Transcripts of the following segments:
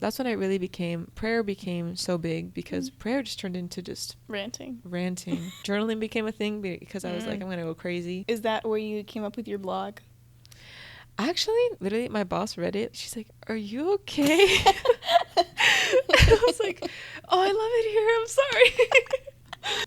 that's when prayer became so big, because prayer just turned into just ranting. Journaling became a thing because I was like, I'm gonna go crazy. Is that where you came up with your blog? Actually, literally, my boss read it. She's like, "Are you okay?" I was like, "Oh, I love it here. I'm sorry."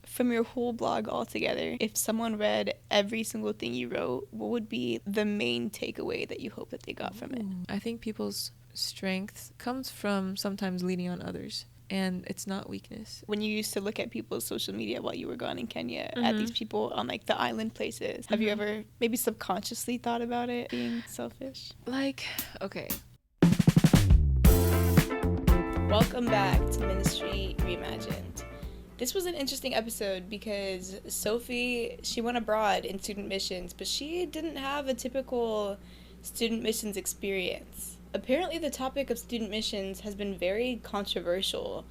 From your whole blog altogether, if someone read every single thing you wrote, what would be the main takeaway that you hope that they got from it? I think people's strength comes from sometimes leaning on others, and it's not weakness. When you used to look at people's social media while you were gone in Kenya, at these people on like the island places, have you ever maybe subconsciously thought about it being selfish? Like, okay. Welcome back to Ministry Reimagined. This was an interesting episode because Sophie, she went abroad in student missions, but she didn't have a typical student missions experience. Apparently, the topic of student missions has been very controversial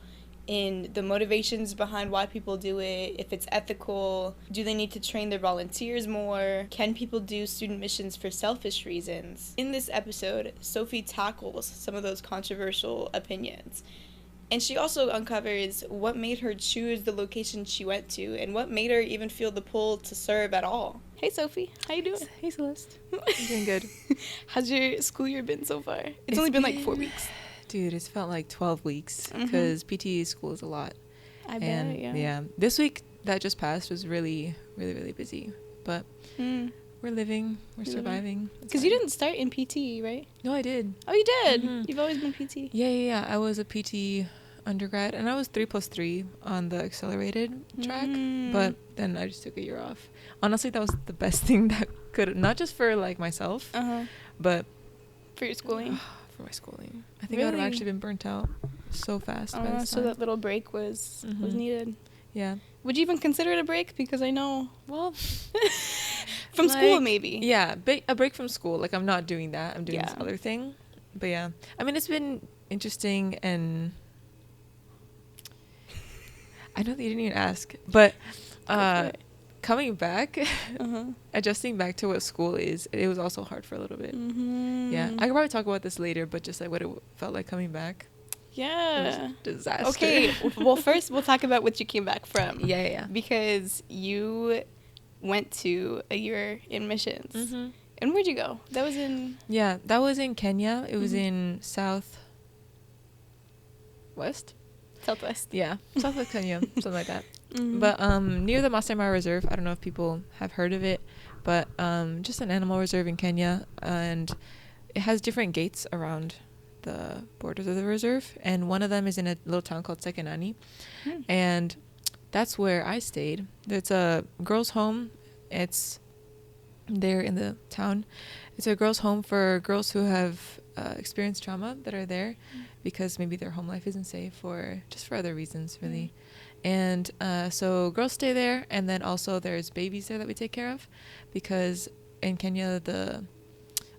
in the motivations behind why people do it, if it's ethical, do they need to train their volunteers more, can people do student missions for selfish reasons? In this episode, Sophie tackles some of those controversial opinions. And she also uncovers what made her choose the location she went to and what made her even feel the pull to serve at all. Hey, Sophie. How you doing? Hey, Celeste. I'm doing good. How's your school year been so far? It's only been like 4 weeks. Dude, it's felt like 12 weeks because PT school is a lot. I bet, yeah. This week that just passed was really, really, really busy. But we're living. We're surviving. Because you didn't start in PT, right? No, I did. Oh, you did? You've always been PT? Yeah. I was a PT undergrad, and I was 3+3 on the accelerated track, but then I just took a year off. Honestly, that was the best thing that could, not just for like myself, but for your schooling. For my schooling, I think I would have actually been burnt out so fast. So that little break was needed. Yeah. Would you even consider it a break? Because I know, well, from school maybe. Yeah, a break from school. Like, I'm not doing that. I'm doing this other thing. But yeah, I mean, it's been interesting, and I know that you didn't even ask, but coming back, adjusting back to what school is, it was also hard for a little bit. Yeah, I could probably talk about this later, but just like what it felt like coming back. Yeah. It was a disaster. Okay, well, first we'll talk about what you came back from. Yeah. Because you went to a year in missions. And where'd you go? That was in... Yeah, that was in Kenya. It was in Southwest? Southwest. Yeah, Southwest Kenya, something like that. But near the Masai Mara Reserve, I don't know if people have heard of it, but just an animal reserve in Kenya, and it has different gates around the borders of the reserve, and one of them is in a little town called Sekenani, and that's where I stayed. It's a girls' home. It's there in the town. It's a girls' home for girls who have experienced trauma that are there because maybe their home life isn't safe, or just for other reasons, really. And so girls stay there, and then also there's babies there that we take care of, because in Kenya,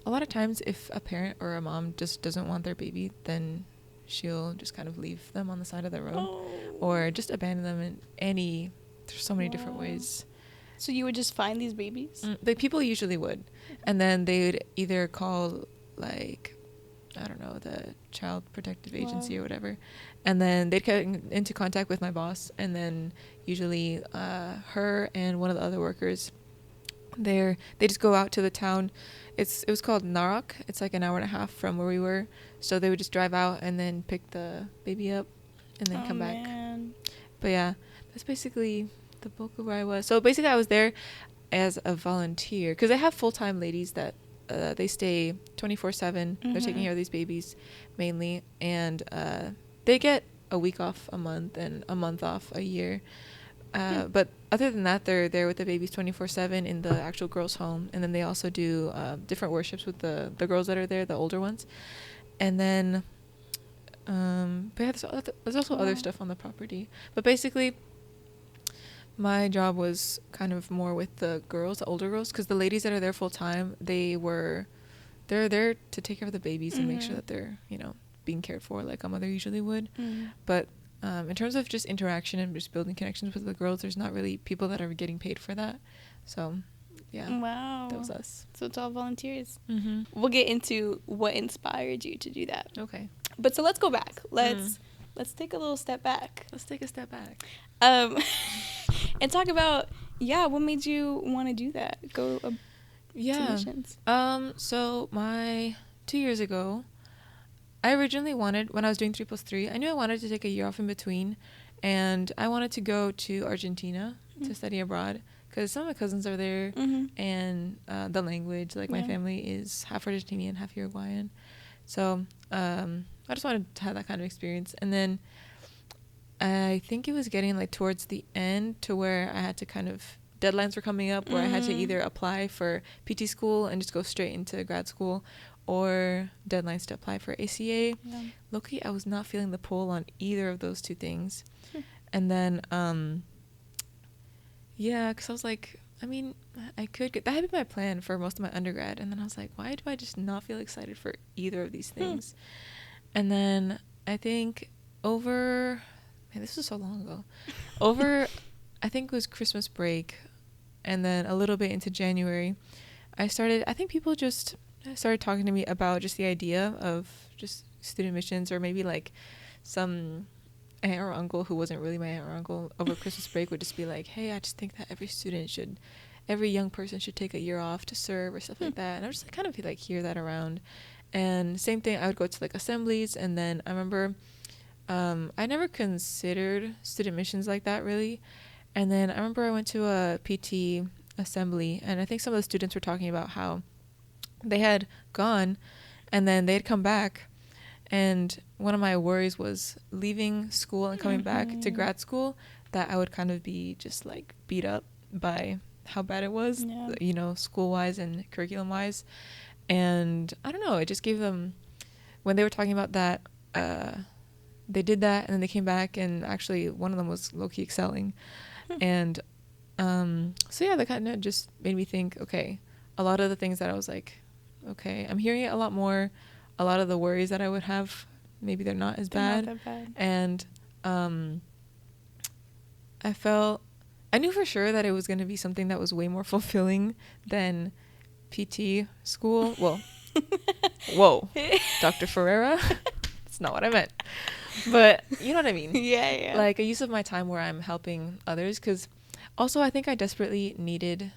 a lot of times if a parent or a mom just doesn't want their baby, then she'll just kind of leave them on the side of the road or just abandon them in there's so many different ways. So you would just find these babies? The people usually would, and then they would either call, like, I don't know, the Child Protective Agency or whatever, and then they'd get into contact with my boss, and then usually her and one of the other workers there, they just go out to the town. It was called Narok. It's like an hour and a half from where we were, so they would just drive out and then pick the baby up and then come back. But yeah, that's basically the bulk of where I was. So basically I was there as a volunteer, because they have full-time ladies that they stay 24/7. They're taking care of these babies mainly, and they get a week off a month and a month off a year. But other than that, they're there with the babies 24/7 in the actual girls' home, and then they also do different worships with the girls that are there, the older ones. And then but yeah, there's also other stuff on the property, but basically my job was kind of more with the girls, the older girls, because the ladies that are there full time, they're there to take care of the babies and make sure that they're, being cared for like a mother usually would. But in terms of just interaction and just building connections with the girls, there's not really people that are getting paid for that. So yeah, wow, that was us. So it's all volunteers. We'll get into what inspired you to do that. Okay. But so let's go back. Let's take a little step back. Let's take a step back. And talk about, what made you want to do that? Go to missions. So 2 years ago, I originally wanted, when I was doing 3+3, I knew I wanted to take a year off in between, and I wanted to go to Argentina to study abroad, because some of my cousins are there, and the language, like my family is half Argentinian, half Uruguayan. So I just wanted to have that kind of experience. And then I think it was getting like towards the end to where I had to kind of, deadlines were coming up where I had to either apply for PT school and just go straight into grad school, or deadlines to apply for ACA. Low-key, I was not feeling the pull on either of those two things. And then because I was like, I mean, I could get, that had been my plan for most of my undergrad, and then I was like, why do I just not feel excited for either of these things? And then I think this was so long ago, I think it was Christmas break, and then a little bit into January, I think people just started talking to me about just the idea of just student missions, or maybe like some aunt or uncle who wasn't really my aunt or uncle over Christmas break would just be like, hey, I just think that every young person should take a year off to serve, or stuff like that. And I just kind of like hear that around. And same thing, I would go to like assemblies, and then I remember I never considered student missions like that really. And then I remember I went to a PT assembly, and I think some of the students were talking about how they had gone and then they'd come back, and one of my worries was leaving school and coming back to grad school, that I would kind of be just like beat up by how bad it was, school wise and curriculum wise. And I don't know, it just gave them, when they were talking about that, they did that, and then they came back, and actually one of them was low-key excelling. And that kind of just made me think, okay, a lot of the things that I was like, okay, I'm hearing it a lot more. A lot of the worries that I would have, maybe they're not as bad. Not that bad. And I knew for sure that it was going to be something that was way more fulfilling than PT school. Well, whoa, Dr. Ferreira. That's not what I meant. But you know what I mean? Yeah. Like a use of my time where I'm helping others, because also I think I desperately needed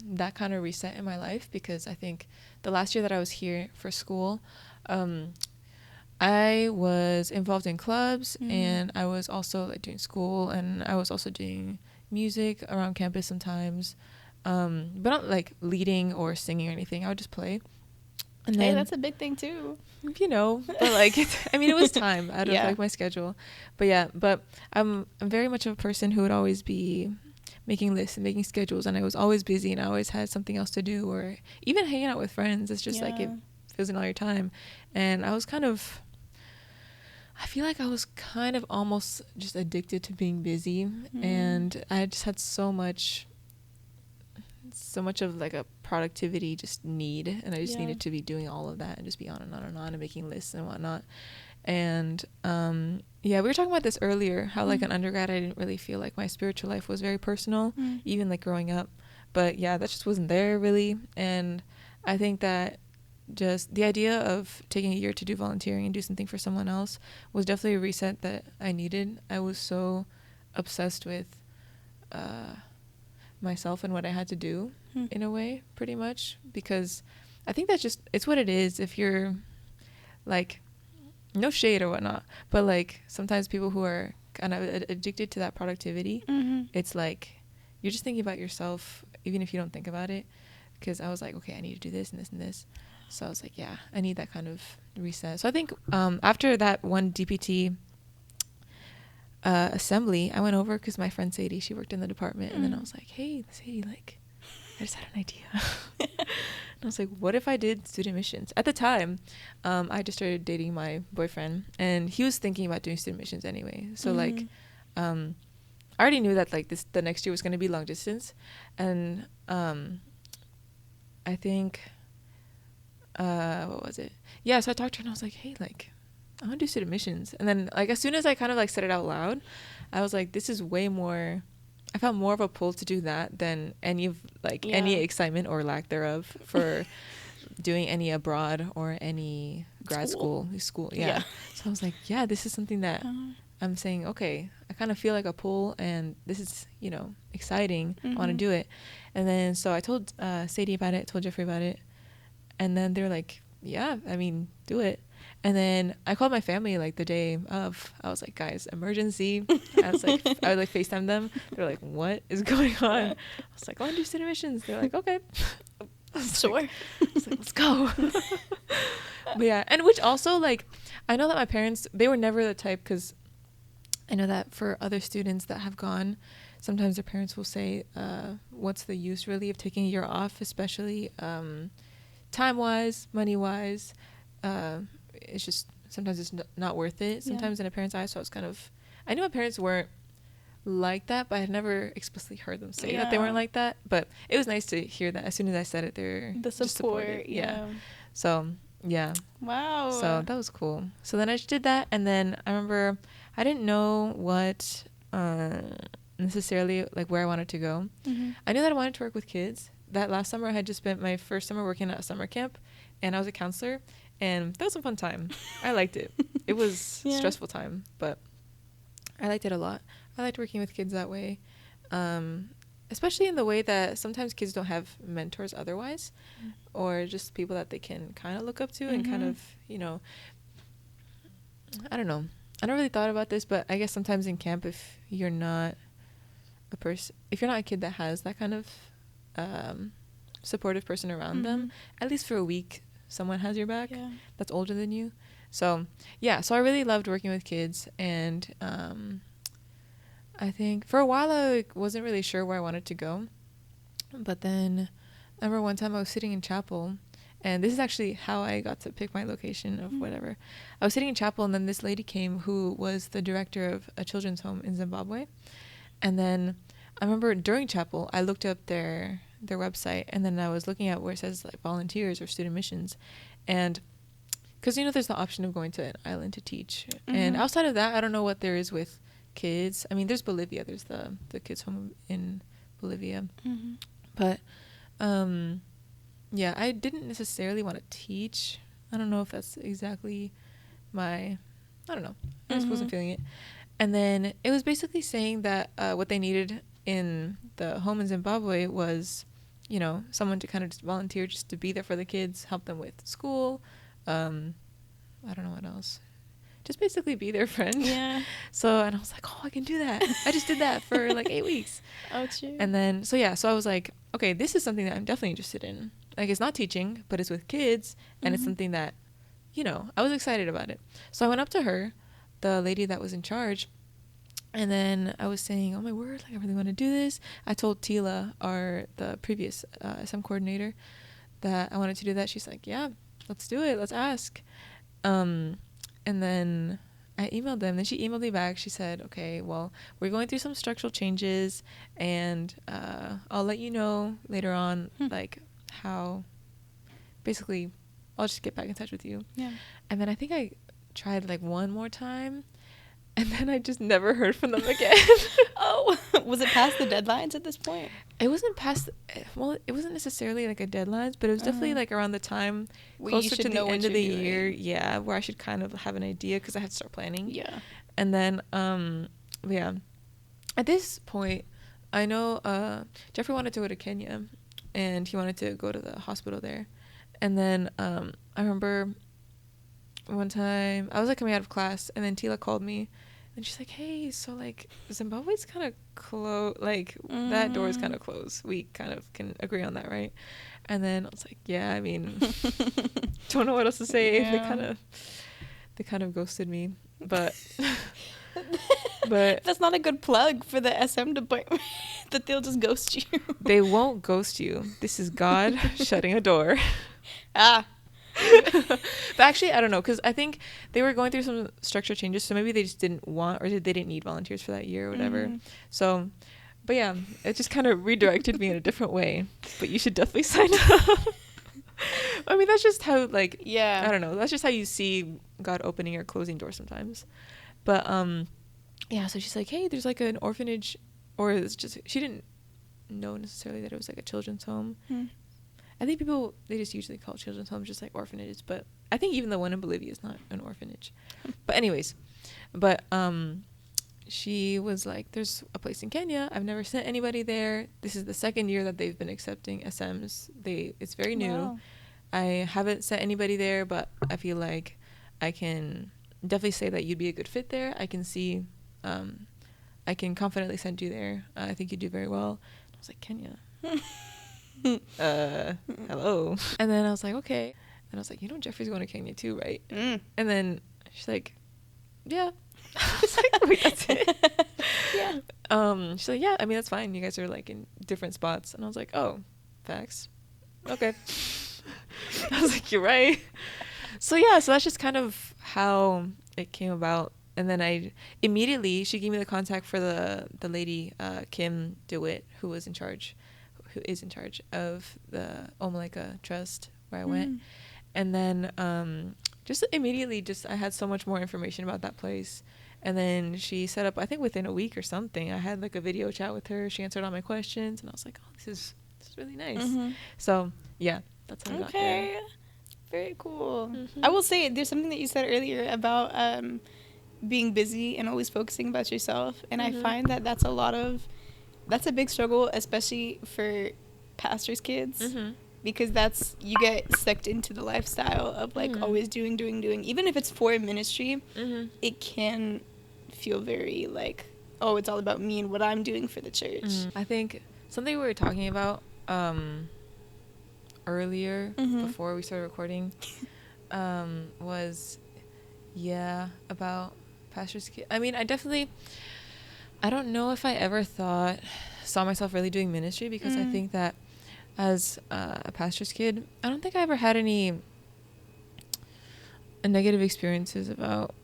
that kind of reset in my life, because I think the last year that I was here for school, I was involved in clubs, and I was also like doing school, and I was also doing music around campus sometimes, but not like leading or singing or anything. I would just play. And then, hey, that's a big thing too. But like, it was time out of like my schedule. But I'm very much of a person who would always be making lists and making schedules, and I was always busy, and I always had something else to do, or even hanging out with friends. It's just like it fills in all your time. And I feel like I was kind of almost just addicted to being busy, and I just had so much of like a productivity just need, and I just needed to be doing all of that and just be on and on and on and making lists and whatnot. And we were talking about this earlier, how like an undergrad I didn't really feel like my spiritual life was very personal, even like growing up. But that just wasn't there really. And I think that just the idea of taking a year to do volunteering and do something for someone else was definitely a reset that I needed. I was so obsessed with myself and what I had to do in a way, pretty much, because I think that's just, it's what it is. If you're like, no shade or whatnot, but like sometimes people who are kind of addicted to that productivity, it's like you're just thinking about yourself even if you don't think about it. Because I was like, okay, I need to do this and this and this. So I was like, I need that kind of reset. So I think after that one DPT assembly, I went over because my friend Sadie, she worked in the department, and then I was like, hey Sadie, like I just had an idea. And I was like, what if I did student missions? At the time I just started dating my boyfriend, and he was thinking about doing student missions anyway. So like I already knew that like the next year was going to be long distance. And I think what was it? So I talked to her, and I was like, hey, like I want to do student missions. And then like as soon as I kind of like said it out loud, I was like, this is way more, I felt more of a pull to do that than any of like any excitement or lack thereof for doing any abroad or any grad school. Yeah. So I was like, yeah, this is something that I'm saying, okay, I kind of feel like a pull, and this is, you know, exciting. I want to do it. And then so I told Sadie about it, told Jeffrey about it, and then they're like, yeah, I mean, do it. And then I called my family like the day of. I was like, guys, emergency. I would like FaceTime them. They're like, what is going on? I was like, I want to do student missions. They're like, okay. Sure. I was like, let's go. But yeah, and which also, like, I know that my parents, they were never the type, because I know that for other students that have gone, sometimes their parents will say, what's the use really of taking a year off, especially time-wise, money-wise. It's just, sometimes it's not worth it sometimes in a parent's eyes. So I was kind of, I knew my parents weren't like that, but I had never explicitly heard them say that they weren't like that. But it was nice to hear that as soon as I said it, they're the support. Yeah. So yeah. Wow. So that was cool. So then I just did that, and then I remember I didn't know what necessarily like where I wanted to go. I knew that I wanted to work with kids. That last summer I had just spent my first summer working at a summer camp, and I was a counselor, and that was a fun time. I liked it. It was stressful time, but I liked it a lot. I liked working with kids that way, especially in the way that sometimes kids don't have mentors otherwise, or just people that they can kind of look up to and kind of, you know, I don't know. I don't really thought about this, but I guess sometimes in camp, if you're not if you're not a kid that has that kind of supportive person around them, at least for a week, someone has your back that's older than you. So yeah, so I really loved working with kids, and I think for a while I wasn't really sure where I wanted to go, but then I remember one time I was sitting in chapel, and this is actually how I got to pick my location of whatever. I was sitting in chapel, and then this lady came who was the director of a children's home in Zimbabwe. And then I remember during chapel, I looked up their website, and then I was looking at where it says like volunteers or student missions. And because, you know, there's the option of going to an island to teach. And outside of that, I don't know what there is with kids. I mean, there's Bolivia. There's the kids home in Bolivia. But yeah, I didn't necessarily want to teach. I don't know if that's exactly I don't know. I just wasn't feeling it. And then it was basically saying that what they needed in the home in Zimbabwe was, you know, someone to kind of just volunteer just to be there for the kids, help them with school. I don't know what else. Just basically be their friend. Yeah. So, and I was like, oh, I can do that. I just did that for like 8 weeks. Oh, true. And then, so yeah, so I was like, okay, this is something that I'm definitely interested in. Like, it's not teaching, but it's with kids, and it's something that, you know, I was excited about it. So I went up to her, the lady that was in charge, and then I was saying, oh my word, like I really want to do this. I told Tila, the previous SM coordinator, that I wanted to do that. She's like, yeah, let's do it. Let's ask. And then I emailed them. Then she emailed me back. She said, okay, well, we're going through some structural changes, and I'll let you know later on, like how, basically, I'll just get back in touch with you. Yeah. And then I think I tried like one more time, and then I just never heard from them again. Oh, was it past the deadlines at this point? It wasn't past, well, it wasn't necessarily like a deadlines, but it was definitely like around the time closer to the end of the year. Yeah, where I should kind of have an idea, because I had to start planning. Yeah. And then, yeah, at this point, I know Jeffrey wanted to go to Kenya, and he wanted to go to the hospital there. And then I remember one time I was like coming out of class, and then Tila called me, and she's like, hey, so like Zimbabwe's kind of close, like that door is kind of closed. We kind of can agree on that, right? And then I was like, yeah, I mean, don't know what else to say. Yeah. They kind of ghosted me, but that's not a good plug for the SM department. That they'll just ghost you. They won't ghost you. This is God shutting a door. But actually, I don't know, because I think they were going through some structure changes, so maybe they just didn't want, or they didn't need volunteers for that year or whatever. So, but yeah, it just kind of redirected me in a different way. But you should definitely sign up. I mean, that's just how, like, I don't know, that's just how you see God opening or closing doors sometimes. But yeah, so she's like, hey, there's like an orphanage, or it's just, she didn't know necessarily that it was like a children's home. I think people, they just usually call children's homes just like orphanages, but I think even the one in Bolivia is not an orphanage. But anyways, but she was like, there's a place in Kenya. I've never sent anybody there. This is the second year that they've been accepting SMs. It's very new. Wow. I haven't sent anybody there, but I feel like I can definitely say that you'd be a good fit there. I can see, I can confidently send you there. I think you do very well. I was like, Kenya. Hello. And then I was like, okay. And I was like, Jeffrey's going to Kenya too, right? And then she's like, yeah. I was like, wait, that's it? Yeah. She's like, yeah, I mean, that's fine. You guys are like in different spots. And I was like, oh, facts. Okay. I was like, you're right. So yeah, so that's just kind of how it came about. And then she gave me the contact for the lady, Kim DeWitt, who is in charge of the Omaleka Trust where I went. And then just immediately I had so much more information about that place. And then she set up, I think within a week or something, I had like a video chat with her. She answered all my questions, and I was like, oh, this is really nice. So yeah, that's how I got there. Very cool. I will say there's something that you said earlier about being busy and always focusing about yourself, and I find that that's a big struggle, especially for pastors' kids, because you get sucked into the lifestyle of like always doing, even if it's for ministry. It can feel very like, oh, it's all about me and what I'm doing for the church. I think something we were talking about earlier before we started recording was about pastors' kids. I mean, I don't know if I ever saw myself really doing ministry, because I think that as a pastor's kid, I don't think I ever had any negative experiences about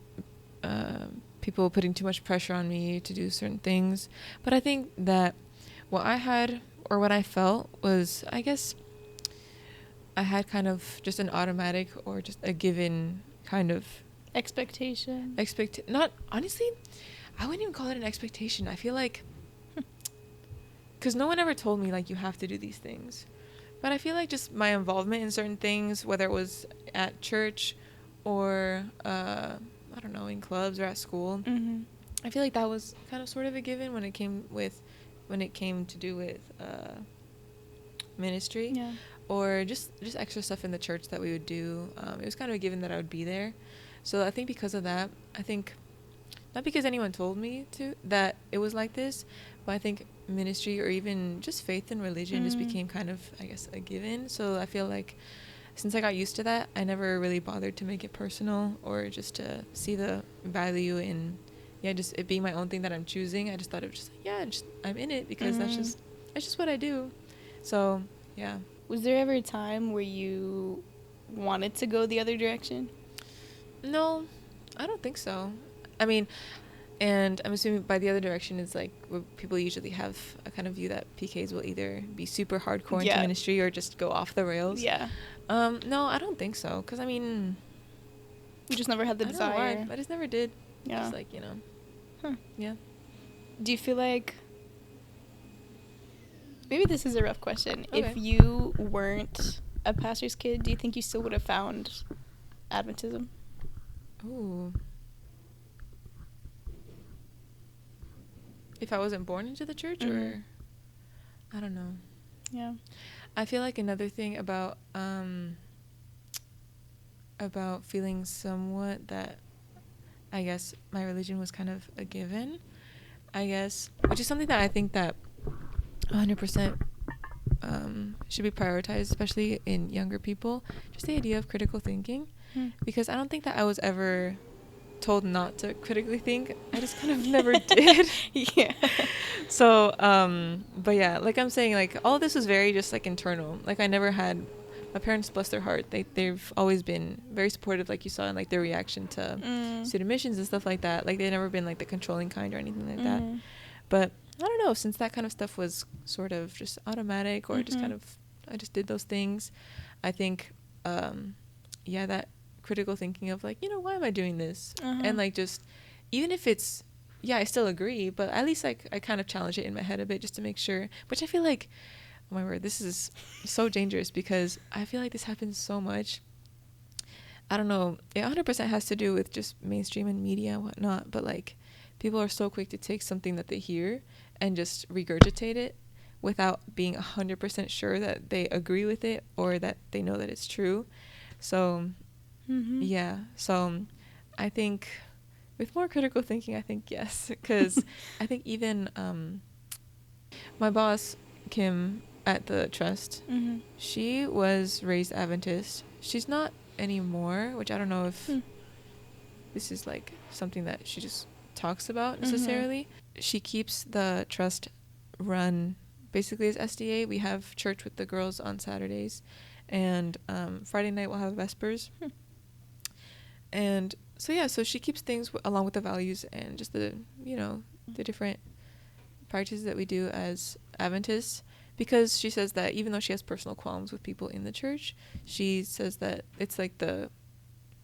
people putting too much pressure on me to do certain things. But I think that what I had, or what I felt, was, I guess, I had kind of just an automatic or just a given kind of expectation. Not, honestly, I wouldn't even call it an expectation. I feel like, because no one ever told me like you have to do these things, but I feel like just my involvement in certain things, whether it was at church or I don't know, in clubs or at school, I feel like that was kind of sort of a given when it came to do with ministry, or just extra stuff in the church that we would do. It was kind of a given that I would be there. So I think because of that, I think not because anyone told me that it was like this, but I think ministry, or even just faith and religion, just became kind of, I guess, a given. So I feel like since I got used to that, I never really bothered to make it personal, or just to see the value in just it being my own thing that I'm choosing. I just thought it was just like, I'm in it because that's just what I do. So yeah. Was there ever a time where you wanted to go the other direction? No, I don't think so. I mean, and I'm assuming by the other direction is like where people usually have a kind of view that PKs will either be super hardcore into ministry or just go off the rails. Yeah. No, I don't think so. Because, I mean, you just never had the desire. I don't know why. I just never did. Yeah. Just like, Yeah. Do you feel like, maybe this is a rough question. Okay. If you weren't a pastor's kid, do you think you still would have found Adventism? Ooh. If I wasn't born into the church, or I don't know. Yeah. I feel like another thing about feeling somewhat that I guess my religion was kind of a given, I guess, which is something that I think that 100% should be prioritized, especially in younger people, just the idea of critical thinking, because I don't think that I was ever told not to critically think. I just kind of never did. Yeah. So but yeah, like I'm saying, like all of this was very just like internal. Like I never had, my parents, bless their heart, they've always been very supportive, like you saw in like their reaction to student missions and stuff like that. Like they've never been like the controlling kind or anything like that. But I don't know, since that kind of stuff was sort of just automatic, or just kind of, I just did those things, I think that critical thinking of like, why am I doing this? And like, just even if it's, I still agree, but at least like I kind of challenge it in my head a bit just to make sure, which I feel like my word, this is so dangerous because I feel like this happens so much. I don't know, it 100% has to do with just mainstream and media and whatnot, but like people are so quick to take something that they hear and just regurgitate it without being 100% sure that they agree with it or that they know that it's true. So yeah, so I think with more critical thinking, I think yes, because I think even my boss Kim at the trust, she was raised Adventist. She's not anymore, which I don't know if this is like something that she just talks about necessarily. She keeps the trust run basically as SDA. We have church with the girls on Saturdays, and Friday night we'll have Vespers. And so yeah, so she keeps things along with the values and just the, you know, the different practices that we do as Adventists, because she says that even though she has personal qualms with people in the church, she says that it's like the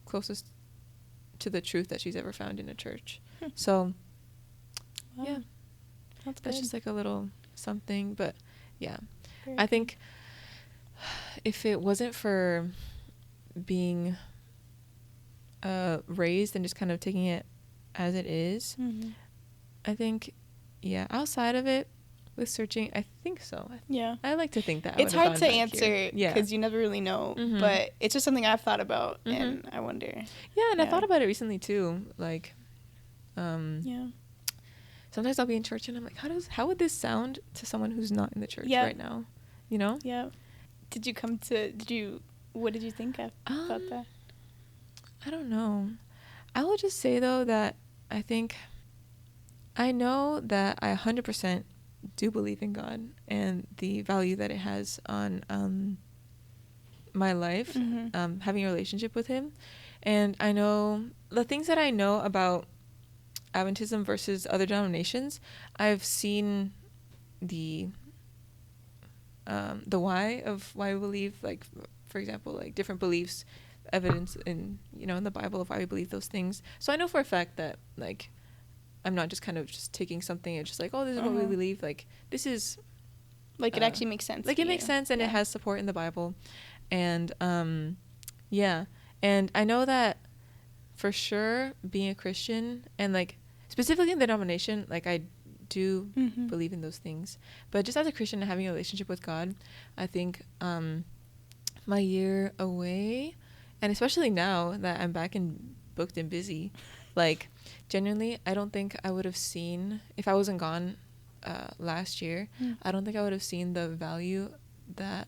closest to the truth that she's ever found in a church. So yeah, that's just like a little something. But yeah, I think if it wasn't for being raised and just kind of taking it as it is, I think, yeah, outside of it, with searching, I think so. Yeah, I like to think that it's hard to answer because you never really know, but it's just something I've thought about, and I wonder. Yeah, and I thought about it recently too. Like, sometimes I'll be in church and I'm like, how would this sound to someone who's not in the church right now? You know? Yeah. What did you think about that? I don't know. I will just say though that I know that I 100% do believe in God and the value that it has on my life, having a relationship with him. And I know the things that I know about Adventism versus other denominations. I've seen the why we believe, like, for example, like different beliefs, evidence in, you know, in the Bible of why we believe those things. So I know for a fact that, like, I'm not just kind of just taking something and just like, oh, this is what we believe. Like, this is like, it actually makes sense. Like, it makes sense, and it has support in the Bible. And yeah, and I know that for sure being a Christian and like specifically in the denomination, like I do believe in those things. But just as a Christian and having a relationship with God, I think my year away, and especially now that I'm back and booked and busy, like, genuinely, I don't think I would have seen, if I wasn't gone last year, I don't think I would have seen the value that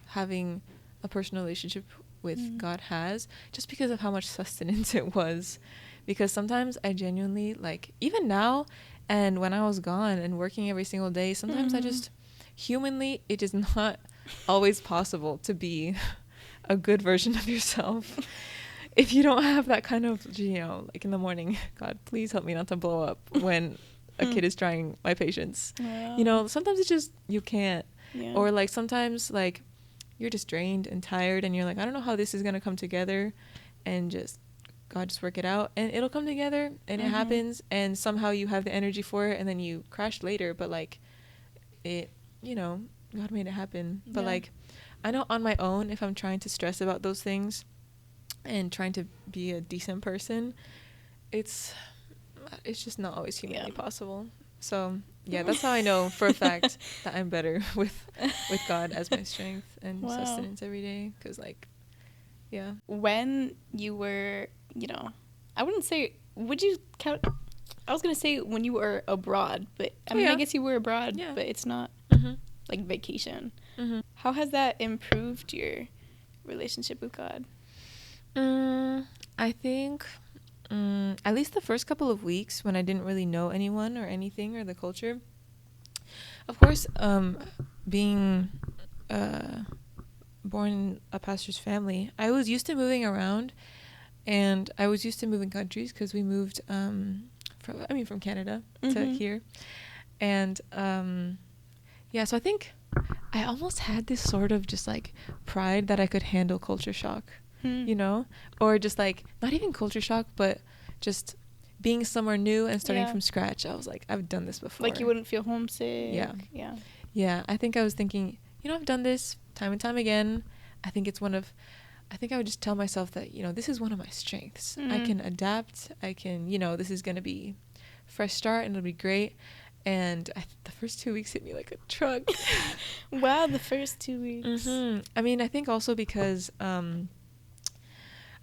having a personal relationship with God has, just because of how much sustenance it was. Because sometimes I genuinely, like, even now and when I was gone and working every single day, sometimes I just, humanly, it is not always possible to be a good version of yourself if you don't have that kind of, you know, like in the morning, God, please help me not to blow up when a kid is trying my patience. You know, sometimes it's just, you can't. Or like sometimes, like, you're just drained and tired and you're like, I don't know how this is going to come together, and just, God, just work it out, and it'll come together, and it happens, and somehow you have the energy for it, and then you crash later, but like, it, you know, God made it happen. But like, I know on my own, if I'm trying to stress about those things and trying to be a decent person, it's just not always humanly possible. So yeah, that's how I know for a fact that I'm better with God as my strength and sustenance every day. Because, like, yeah. When you were, you know, I wouldn't say, would you count, I was going to say when you were abroad, but I mean, I guess you were abroad, but it's not like vacation. How has that improved your relationship with God? I think at least the first couple of weeks when I didn't really know anyone or anything or the culture. Of course, being born in a pastor's family, I was used to moving around, and I was used to moving countries because we moved from Canada to here. And yeah, so I think I almost had this sort of just like pride that I could handle culture shock. You know, or just like not even culture shock, but just being somewhere new and starting from scratch. I was like, I've done this before. Like, you wouldn't feel homesick. Yeah, I think I was thinking, I've done this time and time again. I think I would just tell myself that, this is one of my strengths. I can adapt. I can, this is going to be fresh start and it'll be great. And the first 2 weeks hit me like a truck. Wow, the first 2 weeks. Mm-hmm. I mean, I think also because I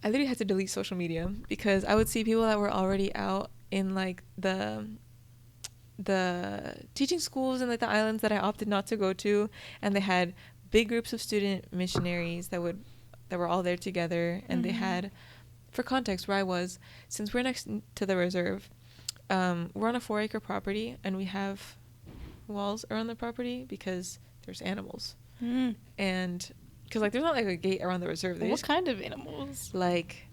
literally had to delete social media because I would see people that were already out in like the teaching schools in like the islands that I opted not to go to, and they had big groups of student missionaries that were all there together, and they had, for context, where I was, since we're next to the reserve, we're on a 4-acre property, and we have walls around the property because there's animals. And because like there's not like a gate around the reserve. What kind of animals? Like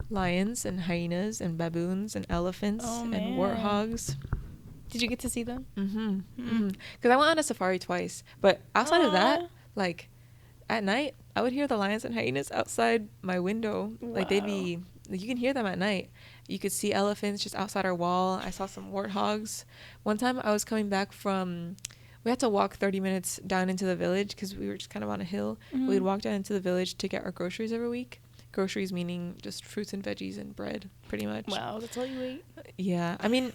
lions and hyenas and baboons and elephants and warthogs. Did you get to see them? Because I went on a safari twice, but outside of that, like at night, I would hear the lions and hyenas outside my window. Wow. Like you can hear them at night. You could see elephants just outside our wall. I saw some warthogs. One time I was coming back we had to walk 30 minutes down into the village because we were just kind of on a hill. We'd walk down into the village to get our groceries every week. Groceries meaning just fruits and veggies and bread, pretty much. Wow, that's all you ate? Yeah. I mean,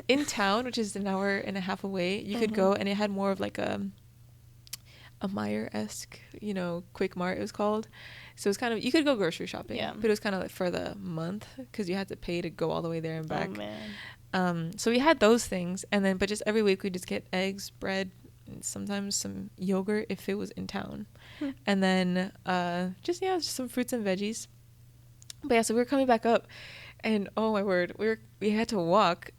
in town, which is an hour and a half away, you could go, and it had more of like a Meijer-esque, Quick Mart it was called. So it was kind of, you could go grocery shopping, but it was kind of like for the month because you had to pay to go all the way there and back. Oh, man. So we had those things, and then, but just every week we just get eggs, bread, and sometimes some yogurt if it was in town. And then just some fruits and veggies. But yeah, so we were coming back up, and oh my word, we had to walk,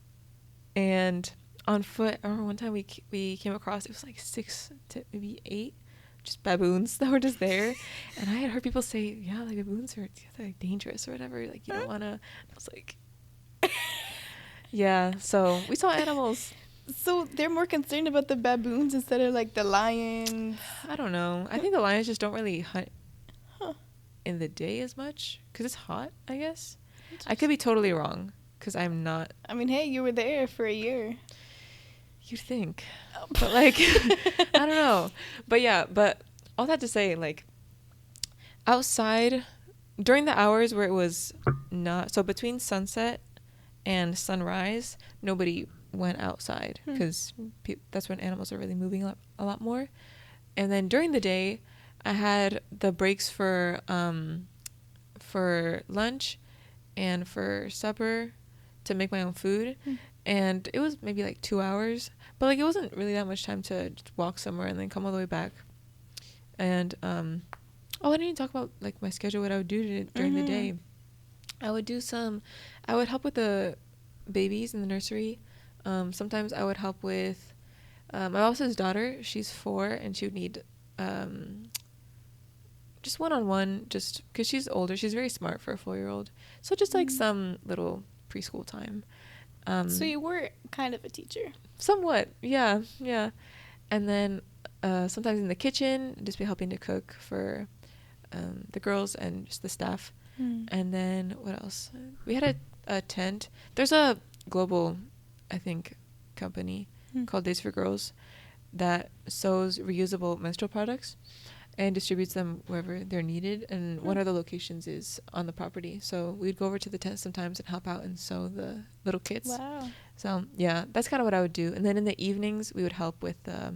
and on foot. I remember one time we came across, it was like 6 to maybe 8 just baboons that were just there, and I had heard people say, yeah, like baboons are like dangerous or whatever, like you don't want to. I was like, yeah. So we saw animals. So they're more concerned about the baboons instead of like the lions. I don't know. I think the lions just don't really hunt in the day as much because it's hot, I guess. I could be totally wrong because I'm not. I mean, hey, you were there for a year. You'd think. But like, I don't know. But yeah, but all that to say, like, outside during the hours where it was not, so between sunset and sunrise, nobody went outside because that's when animals are really moving a lot more. And then during the day, I had the breaks for lunch and for supper to make my own food. And it was maybe like 2 hours, but like it wasn't really that much time to just walk somewhere and then come all the way back. And I didn't even talk about like my schedule, what I would do during the day. I would help with the babies in the nursery. Sometimes I would help with my boss's daughter. She's 4 and she would need just one-on-one, just because she's older. She's very smart for a 4-year-old. So just like some little preschool time. So you were kind of a teacher. Somewhat, yeah. And then sometimes in the kitchen, just be helping to cook for the girls and just the staff. And then what else? We had a tent. There's a global, I think, company called Days for Girls that sews reusable menstrual products and distributes them wherever they're needed. And one of the locations is on the property. So we'd go over to the tent sometimes and help out and sew the little kits. Wow. So, yeah, that's kind of what I would do. And then in the evenings, we would help with the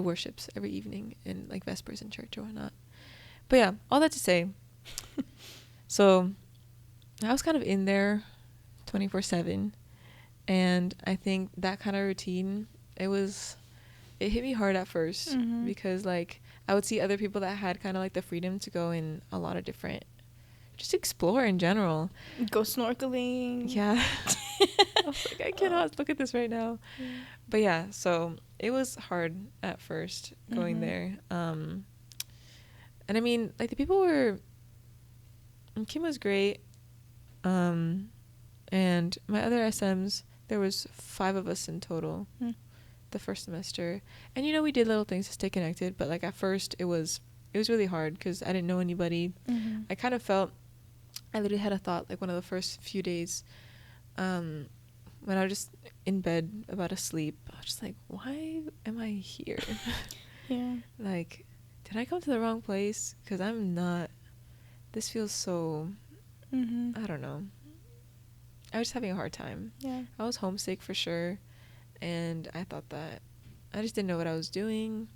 worships every evening in, like, Vespers in church or whatnot. But, yeah, all that to say. So, I was kind of in there 24/7. And I think that kind of routine, it hit me hard at first because, like, I would see other people that had kind of, like, the freedom to go in a lot of different, just explore in general. Go snorkeling. Yeah. I was like, I cannot look at this right now. But, yeah, so it was hard at first going there. And, I mean, like, the people Kim was great. And my other SMs, there was 5 of us in total. The first semester, and we did little things to stay connected, but like at first it was really hard because I didn't know anybody. I kind of felt, I literally had a thought like one of the first few days, when I was just in bed about to sleep, I was just like, why am I here? Yeah. Like, did I come to the wrong place? Because I'm not, this feels so, I don't know. I was just having a hard time. Yeah. I was homesick for sure. And I thought that I just didn't know what I was doing.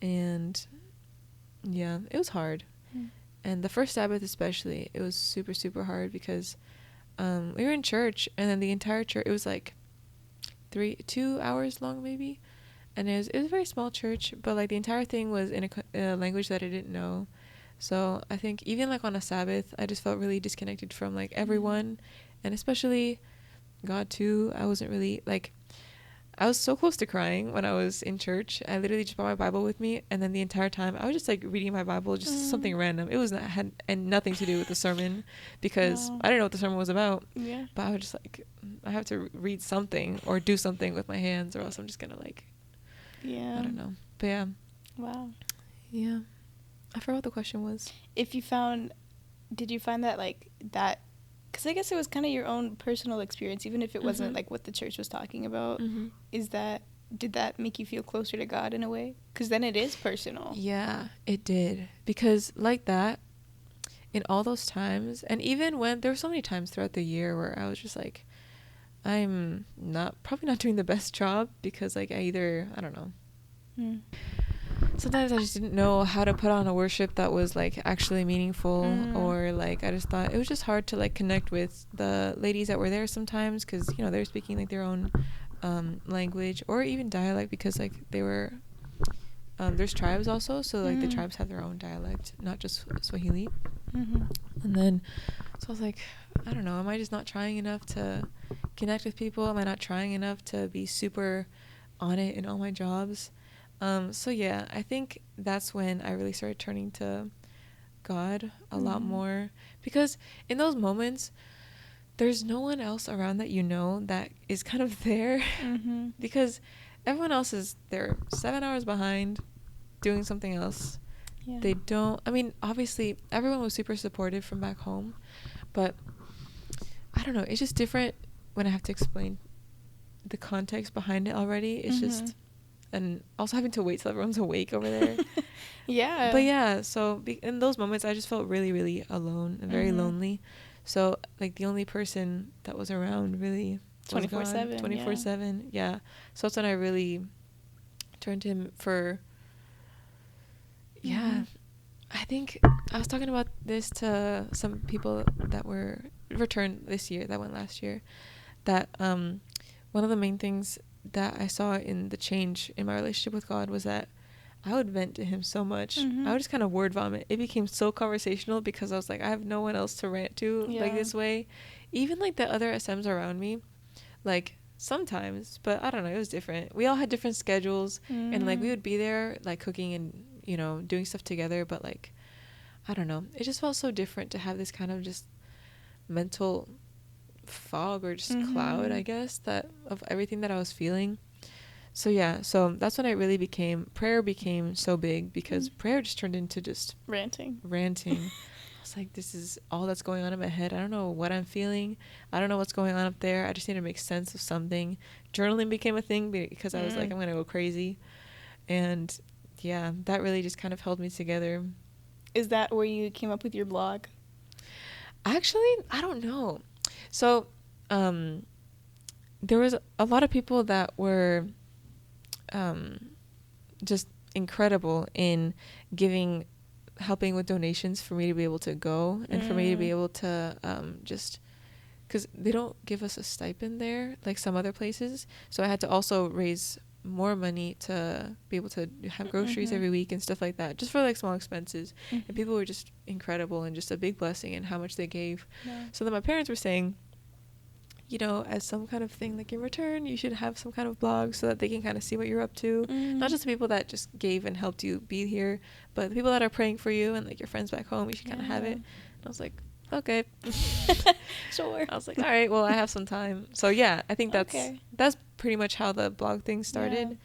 And yeah, it was hard. And the first Sabbath especially, it was super, super hard because we were in church, and then the entire church, it was like 2 hours long maybe. And it was a very small church, but like the entire thing was in a language that I didn't know. So I think even like on a Sabbath, I just felt really disconnected from like everyone, and especially God too. I wasn't really like, I was so close to crying when I was in church. I literally just brought my Bible with me, and then the entire time I was just like reading my Bible, just something random. It was not had and nothing to do with the sermon, because I didn't know what the sermon was about. Yeah. But I was just like, I have to read something or do something with my hands, or else I'm just gonna like, I don't know. But yeah. Wow. Yeah. I forgot what the question was. Did you find that like that? Because I guess it was kind of your own personal experience, even if it wasn't like what the church was talking about. Did that make you feel closer to God in a way? Because then it is personal. Yeah, it did. Because like that, in all those times, and even when there were so many times throughout the year where I was just like, I'm probably not doing the best job, because like I don't know. Sometimes I just didn't know how to put on a worship that was like actually meaningful, or like I just thought it was just hard to like connect with the ladies that were there sometimes, because you know they were speaking like their own language or even dialect, because like they were there's tribes also, so like the tribes have their own dialect, not just Swahili. And then so I was like, I don't know, am I just not trying enough to connect with people? Am I not trying enough to be super on it in all my jobs? So yeah, I think that's when I really started turning to God a lot more, because in those moments there's no one else around that that is kind of there, because everyone else is there 7 hours behind doing something else. They don't, I mean, obviously everyone was super supportive from back home, but I don't know, it's just different when I have to explain the context behind it already. It's just, and also having to wait till everyone's awake over there. But yeah, so in those moments I just felt really, really alone and very lonely. So like the only person that was around really 24/7. 24/7. Yeah. So that's when I really turned to him for, I think I was talking about this to some people that were returned this year, that went last year, that one of the main things that I saw in the change in my relationship with God was that I would vent to him so much. I would just kind of word vomit. It became so conversational because I was like, I have no one else to rant to like this way. Even like the other SMs around me, like sometimes, but I don't know, it was different. We all had different schedules, and like we would be there like cooking and, you know, doing stuff together, but like, I don't know, it just felt so different to have this kind of just mental fog or just cloud, I guess, that of everything that I was feeling. So yeah, so that's when prayer became so big, because prayer just turned into just ranting. I was like, this is all that's going on in my head. I don't know what I'm feeling. I don't know what's going on up there. I just need to make sense of something. Journaling became a thing because I was like, I'm gonna go crazy. And yeah, that really just kind of held me together. Is that where you came up with your blog? Actually, I don't know. So there was a lot of people that were just incredible in helping with donations for me to be able to go, and for me to be able to just, because they don't give us a stipend there like some other places, so I had to also raise more money to be able to have groceries every week and stuff like that, just for like small expenses. And people were just incredible, and just a big blessing in how much they gave. So then my parents were saying, you know, as some kind of thing, like in return, you should have some kind of blog so that they can kind of see what you're up to. Not just the people that just gave and helped you be here, but the people that are praying for you and like your friends back home, you should kind of have it. And I was like, okay. Sure. I was like, all right, well, I have some time. So yeah, I think that's pretty much how the blog thing started.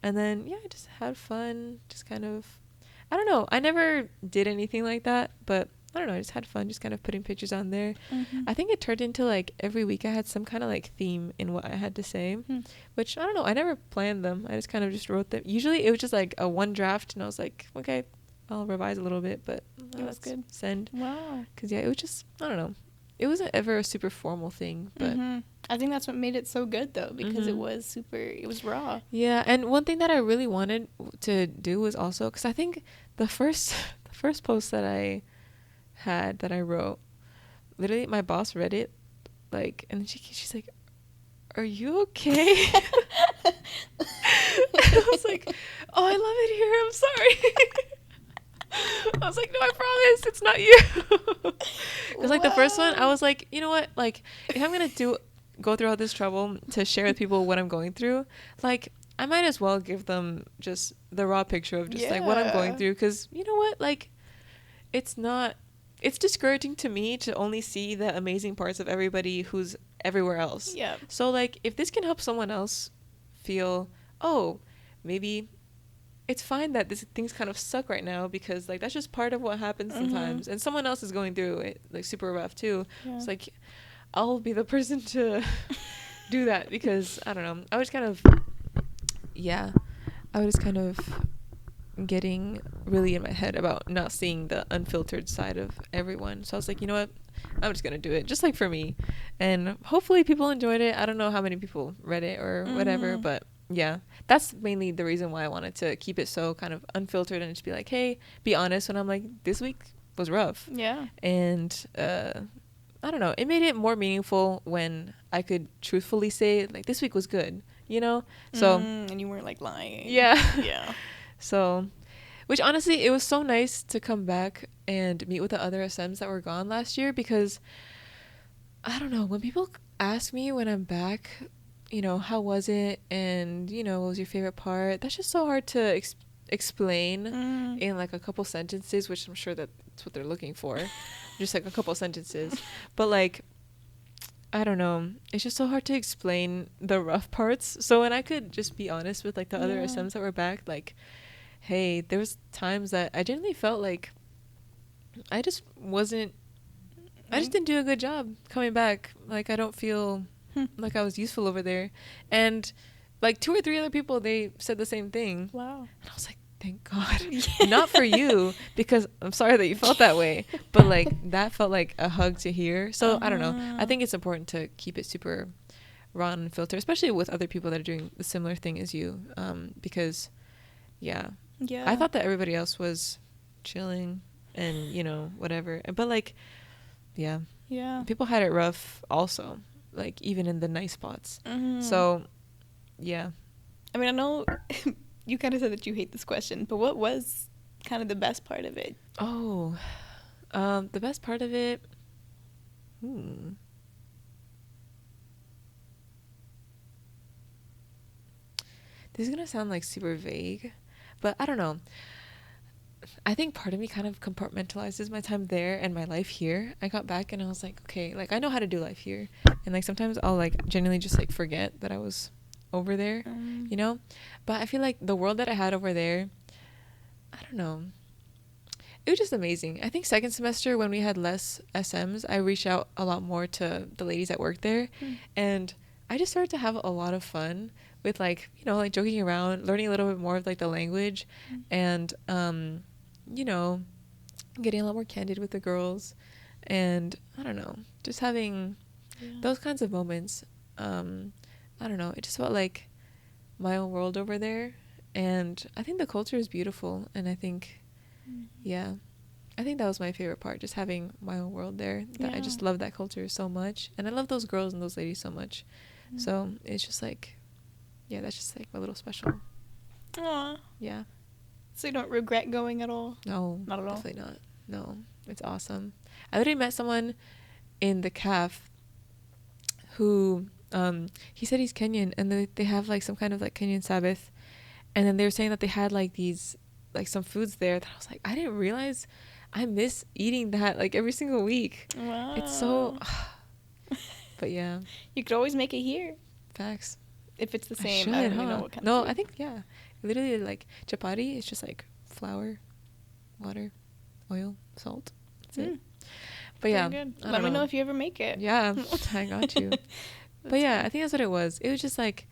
And then, yeah, I just had fun, just kind of, I don't know, I never did anything like that, but I don't know, I just had fun just kind of putting pictures on there. Mm-hmm. I think it turned into like every week I had some kind of like theme in what I had to say, which I don't know, I never planned them. I just kind of just wrote them. Usually it was just like a one draft and I was like, okay, I'll revise a little bit, but That's good. Send. Wow. Because yeah, it was just, I don't know, it wasn't ever a super formal thing, but I think that's what made it so good though, because it was raw. Yeah, and one thing that I really wanted to do was also, because I think the first post that I wrote, literally my boss read it, like, and she's like, "Are you okay?" I was like, "Oh, I love it here. I'm sorry." I was like, "No, I promise, it's not you." Because like the first one, I was like, you know what, like if I'm gonna go through all this trouble to share with people what I'm going through, like I might as well give them just the raw picture of just like what I'm going through, because you know what, like it's discouraging to me to only see the amazing parts of everybody who's everywhere else. Yeah. So like if this can help someone else feel, oh, maybe it's fine that things kind of suck right now, because like that's just part of what happens sometimes, and someone else is going through it like super rough too. It's like I'll be the person to do that, because I don't know, I was kind of getting really in my head about not seeing the unfiltered side of everyone. So I was like, you know what, I'm just gonna do it just like for me, and hopefully people enjoyed it. I don't know how many people read it or whatever, but yeah, that's mainly the reason why I wanted to keep it so kind of unfiltered and just be like, hey, be honest when I'm like, this week was rough. And I don't know, it made it more meaningful when I could truthfully say like, this week was good, you know. So and you weren't like lying. Yeah. So, which honestly, it was so nice to come back and meet with the other SMs that were gone last year, because I don't know, when people ask me when I'm back, you know, how was it, and you know, what was your favorite part, that's just so hard to explain in like a couple sentences, which I'm sure that's what they're looking for. Just like a couple sentences. But like, I don't know, it's just so hard to explain the rough parts. So when I could just be honest with like the other SMs that were back, like, hey, there was times that I genuinely felt like I just didn't do a good job coming back. Like I don't feel like I was useful over there. And like 2 or 3 other people, they said the same thing. Wow. And I was like, thank God. Not for you, because I'm sorry that you felt that way, but like that felt like a hug to hear. So I don't know, I think it's important to keep it super raw and unfiltered, especially with other people that are doing the similar thing as you, because I thought that everybody else was chilling and you know whatever, but like people had it rough also, like even in the nice spots. So I mean, I know you kind of said that you hate this question, but what was kind of the best part of it? The best part of it, this is gonna sound like super vague, but I don't know, I think part of me kind of compartmentalizes my time there and my life here. I got back and I was like, okay, like I know how to do life here, and like sometimes I'll like genuinely just like forget that I was over there, you know. But I feel like the world that I had over there, I don't know, it was just amazing. I think second semester when we had less SMs, I reached out a lot more to the ladies that worked there, and I just started to have a lot of fun with like, you know, like joking around, learning a little bit more of like the language, and you know, getting a lot more candid with the girls, and I don't know, just having those kinds of moments. I don't know, it just felt like my own world over there, and I think the culture is beautiful, and I think I think that was my favorite part, just having my own world there. I just love that culture so much, and I love those girls and those ladies so much. So it's just like, that's just like a little special. Aww. Yeah. So you don't regret going at all? No, not at all. Definitely not. No, it's awesome. I literally met someone in the CAF who he said he's Kenyan, and they have like some kind of like Kenyan Sabbath, and then they were saying that they had like these like some foods there that I was like, I didn't realize I miss eating that like every single week. Wow. It's so but yeah, you could always make it here. Facts. If it's the same, I don't should, really know what kind of of food. I think literally like chapati is just like flour, water, oil, salt. That's it. But yeah, good. Let me know if you ever make it. Yeah, I got you. But yeah, I think that's what it was. It was just like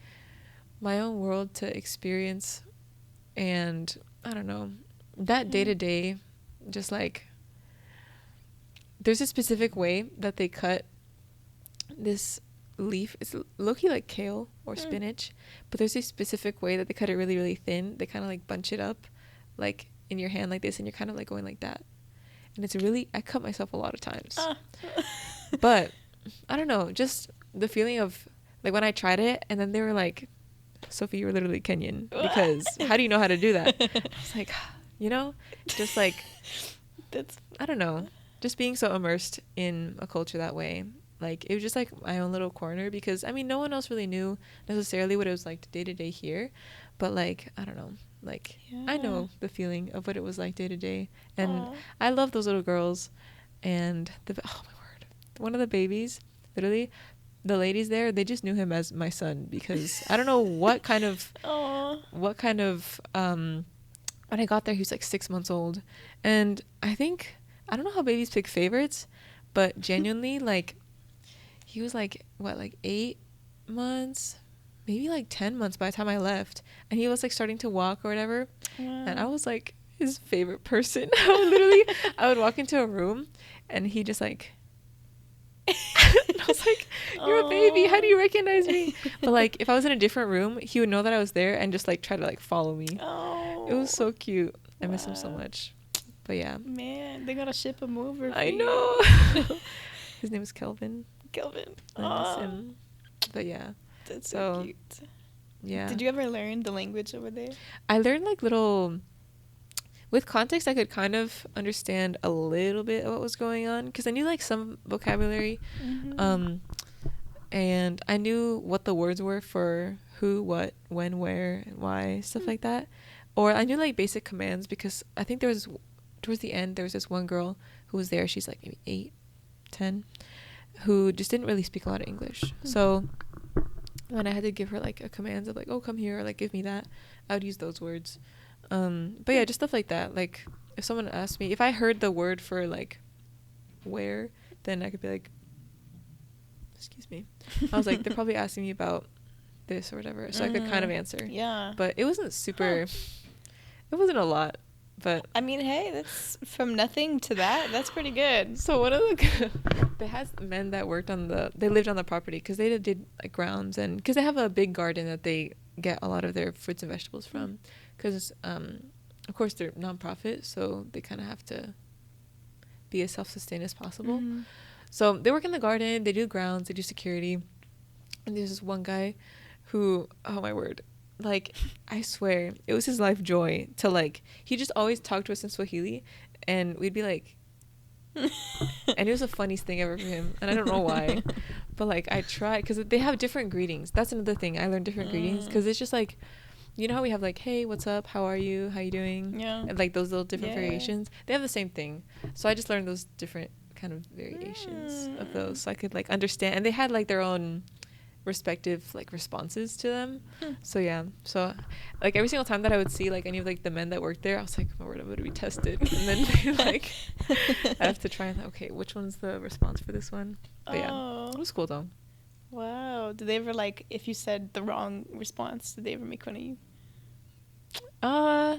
my own world to experience, and I don't know, that day to day, just like there's a specific way that they cut this leaf. It's low-key like kale or spinach, but there's a specific way that they cut it really, really thin. They kind of like bunch it up like in your hand like this, and you're kind of like going like that. And it's really, I cut myself a lot of times. But I don't know, just the feeling of like when I tried it, and then they were like, Sophie, you were literally Kenyan, because how do you know how to do that? I was like, you know, just like, that's, I don't know, just being so immersed in a culture that way. Like, it was just like my own little corner, because I mean, no one else really knew necessarily what it was like day to day here, but like, I don't know, like I know the feeling of what it was like day to day. And I love those little girls. And oh my word, one of the babies, literally the ladies there, they just knew him as my son, because I don't know what kind of when I got there, he was like 6 months old. And I don't know how babies pick favorites, but genuinely, like, he was like, what, like 8 months, maybe like 10 months by the time I left, and he was like starting to walk or whatever. And I was like his favorite person. I would walk into a room and he just like I was like, you're a baby, how do you recognize me? But like if I was in a different room, he would know that I was there and just like try to like follow me. It was so cute. I miss him so much. But yeah, man, they gotta ship him over for I know. His name is Kelvin. I miss him. But yeah, that's so cute. Yeah, did you ever learn the language over there? I learned like little, with context I could kind of understand a little bit of what was going on, because I knew like some vocabulary. And I knew what the words were for who, what, when, where, and why, stuff like that. Or I knew like basic commands, because I think there was, towards the end, there was this one girl who was there, she's like maybe 8, 10, who just didn't really speak a lot of English. So when I had to give her like a commands of like, oh, come here, or like give me that, I would use those words. But yeah, just stuff like that. Like if someone asked me, if I heard the word for like where, then I could be like, excuse me. I was like, they're probably asking me about this or whatever, so I could kind of answer. Yeah. But it wasn't super, it wasn't a lot. But I mean, hey, that's from nothing to that. That's pretty good. So one of they had men that worked on they lived on the property, because they did like grounds, and because they have a big garden that they get a lot of their fruits and vegetables from, because of course they're nonprofit, so they kind of have to be as self-sustained as possible. So they work in the garden, they do grounds, they do security. And there's this one guy who, oh my word, like I swear it was his life joy to like, he just always talked to us in Swahili, and we'd be like, and it was the funniest thing ever for him, and I don't know why, but like I tried, because they have different greetings. That's another thing, I learned different greetings, because it's just like, you know how we have like, hey, what's up, how are you, how you doing, and like those little different variations. They have the same thing, so I just learned those different kind of variations of those, so I could like understand. And they had like their own respective like responses to them. So yeah, so like every single time that I would see like any of like the men that worked there, I was like, oh my word, I'm gonna be tested. And then they, like I have to try and okay, which one's the response for this one? But yeah, it was cool though. Wow. Did they ever like, if you said the wrong response, did they ever make fun of you? I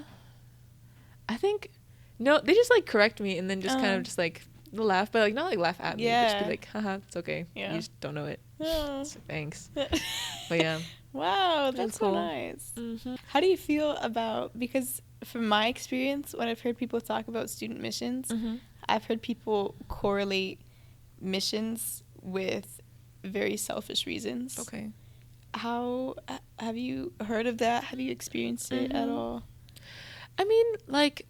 think no, they just like correct me and then just kind of just like laugh, but like not like laugh at me, but just be like, haha, it's okay, you just don't know it. So thanks. But yeah, wow, that's cool. So nice. How do you feel about, because from my experience, when I've heard people talk about student missions, I've heard people correlate missions with very selfish reasons. Okay. How have you heard of that? Have you experienced it at all? I mean, like,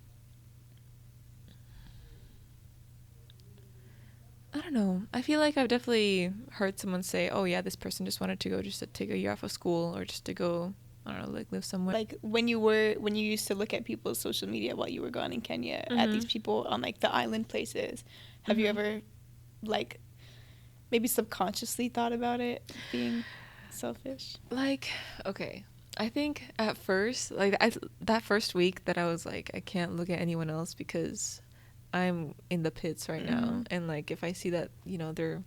I don't know. I feel like I've definitely heard someone say, oh yeah, this person just wanted to go just to take a year off of school, or just to go, I don't know, like live somewhere. Like when you used to look at people's social media while you were gone in Kenya, at these people on like the island places, have you ever like maybe subconsciously thought about it being selfish? Like, okay, I think at first, like that first week that I was like, I can't look at anyone else because I'm in the pits right now, and like if I see that, you know, they're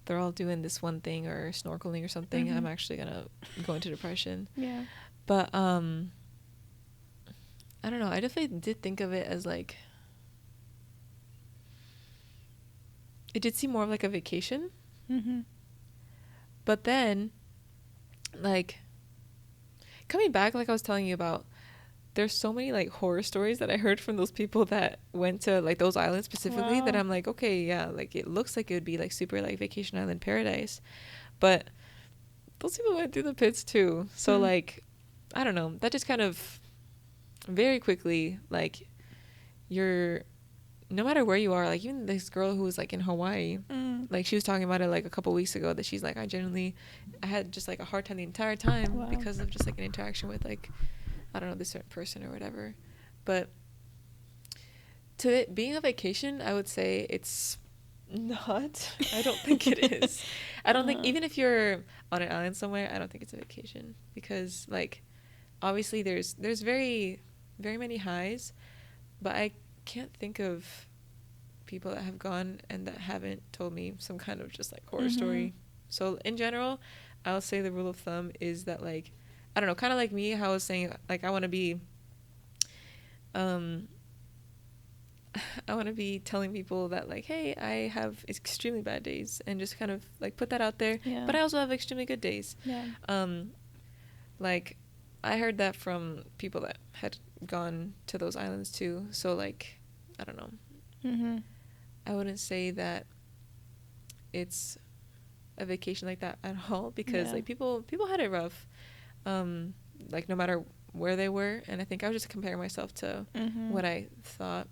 all doing this one thing or snorkeling or something, I'm actually gonna go into depression. Yeah. But I don't know, I definitely did think of it as like, it did seem more of like a vacation. But then, like, coming back, like I was telling you about, there's so many like horror stories that I heard from those people that went to like those islands specifically, that I'm like, okay, yeah, like it looks like it would be like super like vacation island paradise, but those people went through the pits too. So like, I don't know, that just kind of very quickly, like, you're, no matter where you are, like even this girl who was like in Hawaii, like she was talking about it like a couple weeks ago, that she's like, I had just like a hard time the entire time because of just like an interaction with like, I don't know, this certain person or whatever. But to it being a vacation, I would say it's not. I don't think it is. I don't think, even if you're on an island somewhere, I don't think it's a vacation, because like obviously there's very, very many highs, but I can't think of people that have gone and that haven't told me some kind of just like horror story. So in general, I'll say the rule of thumb is that, like, I don't know, kind of like me, how I was saying, like, I want to be telling people that, like, hey, I have extremely bad days, and just kind of like put that out there. But I also have extremely good days. Like, I heard that from people that had gone to those islands too. So like, I don't know. I wouldn't say that it's a vacation like that at all, because like people had it rough, like no matter where they were. And I think I was just comparing myself to what I thought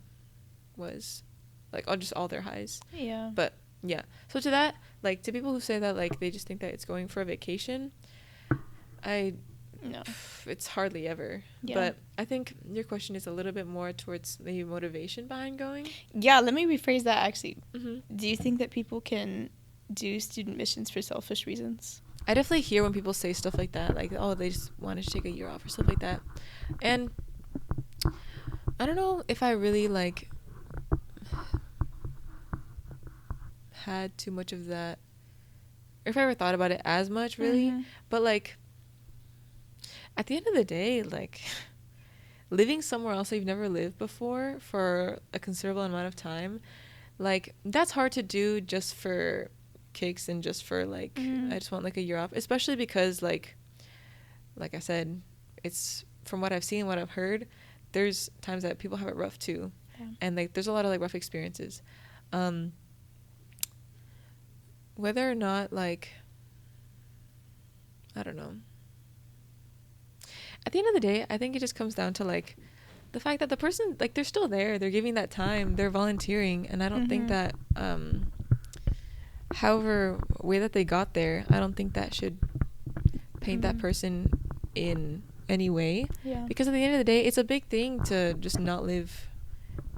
was like all their highs. But yeah, so to that, like, to people who say that like they just think that it's going for a vacation, no, it's hardly ever. But I think your question is a little bit more towards the motivation behind going. Let me rephrase that actually. Do you think that people can do student missions for selfish reasons? I definitely hear when people say stuff like that, like, oh, they just wanted to take a year off or stuff like that. And I don't know if I really like had too much of that, or if I ever thought about it as much, really. But like, at the end of the day, like, living somewhere else that you've never lived before for a considerable amount of time, like, that's hard to do just for kicks and just for like, I just want like a year off, especially because like I said, it's, from what I've seen, what I've heard, there's times that people have it rough too. And like there's a lot of like rough experiences. Whether or not, like, I don't know, at the end of the day, I think it just comes down to like the fact that the person, like, they're still there, they're giving that time, they're volunteering, and I don't think that however way that they got there, I don't think that should paint that person in any way. Because at the end of the day, it's a big thing to just not live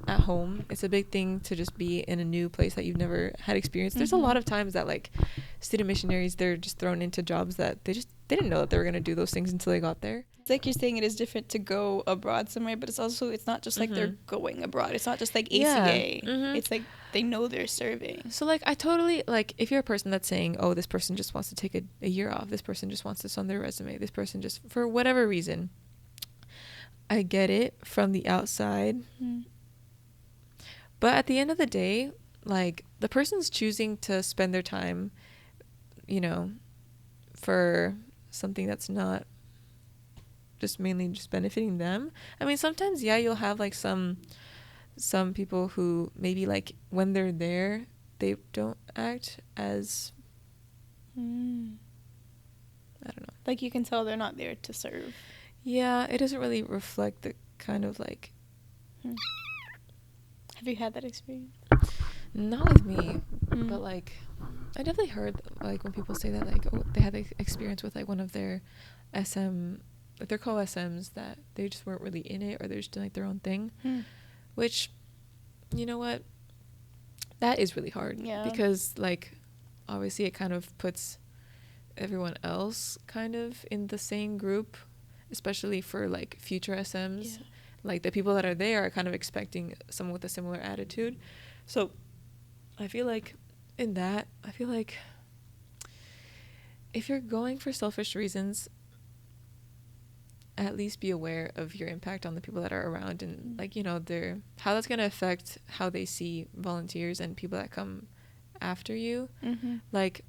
at home. It's a big thing to just be in a new place that you've never had experience. There's a lot of times that like student missionaries, they're just thrown into jobs that they didn't know that they were going to do those things until they got there. It's like you're saying, it is different to go abroad somewhere, but it's not just like they're going abroad. It's not just like ACA. It's like they know they're serving. So like, I totally, like, if you're a person that's saying, oh, this person just wants to take a year off, this person just wants this on their resume, this person just, for whatever reason, I get it from the outside. But at the end of the day, like, the person's choosing to spend their time, you know, for something that's not just mainly just benefiting them. I mean, sometimes, you'll have like some people who maybe like when they're there, they don't act as, I don't know. Like, you can tell they're not there to serve. Yeah, it doesn't really reflect the kind of like... Have you had that experience? Not with me, but like, I definitely heard like when people say that, like, oh, they had the experience with like one of their SM, like they're called SMs, that they just weren't really in it, or they're just doing like their own thing, which, you know what, that is really hard. Because like, obviously it kind of puts everyone else kind of in the same group, especially for like future SMs. like the people that are there are kind of expecting someone with a similar attitude. So I feel like in that, I feel like if you're going for selfish reasons, at least be aware of your impact on the people that are around, and like, you know, their how that's going to affect how they see volunteers and people that come after you. Like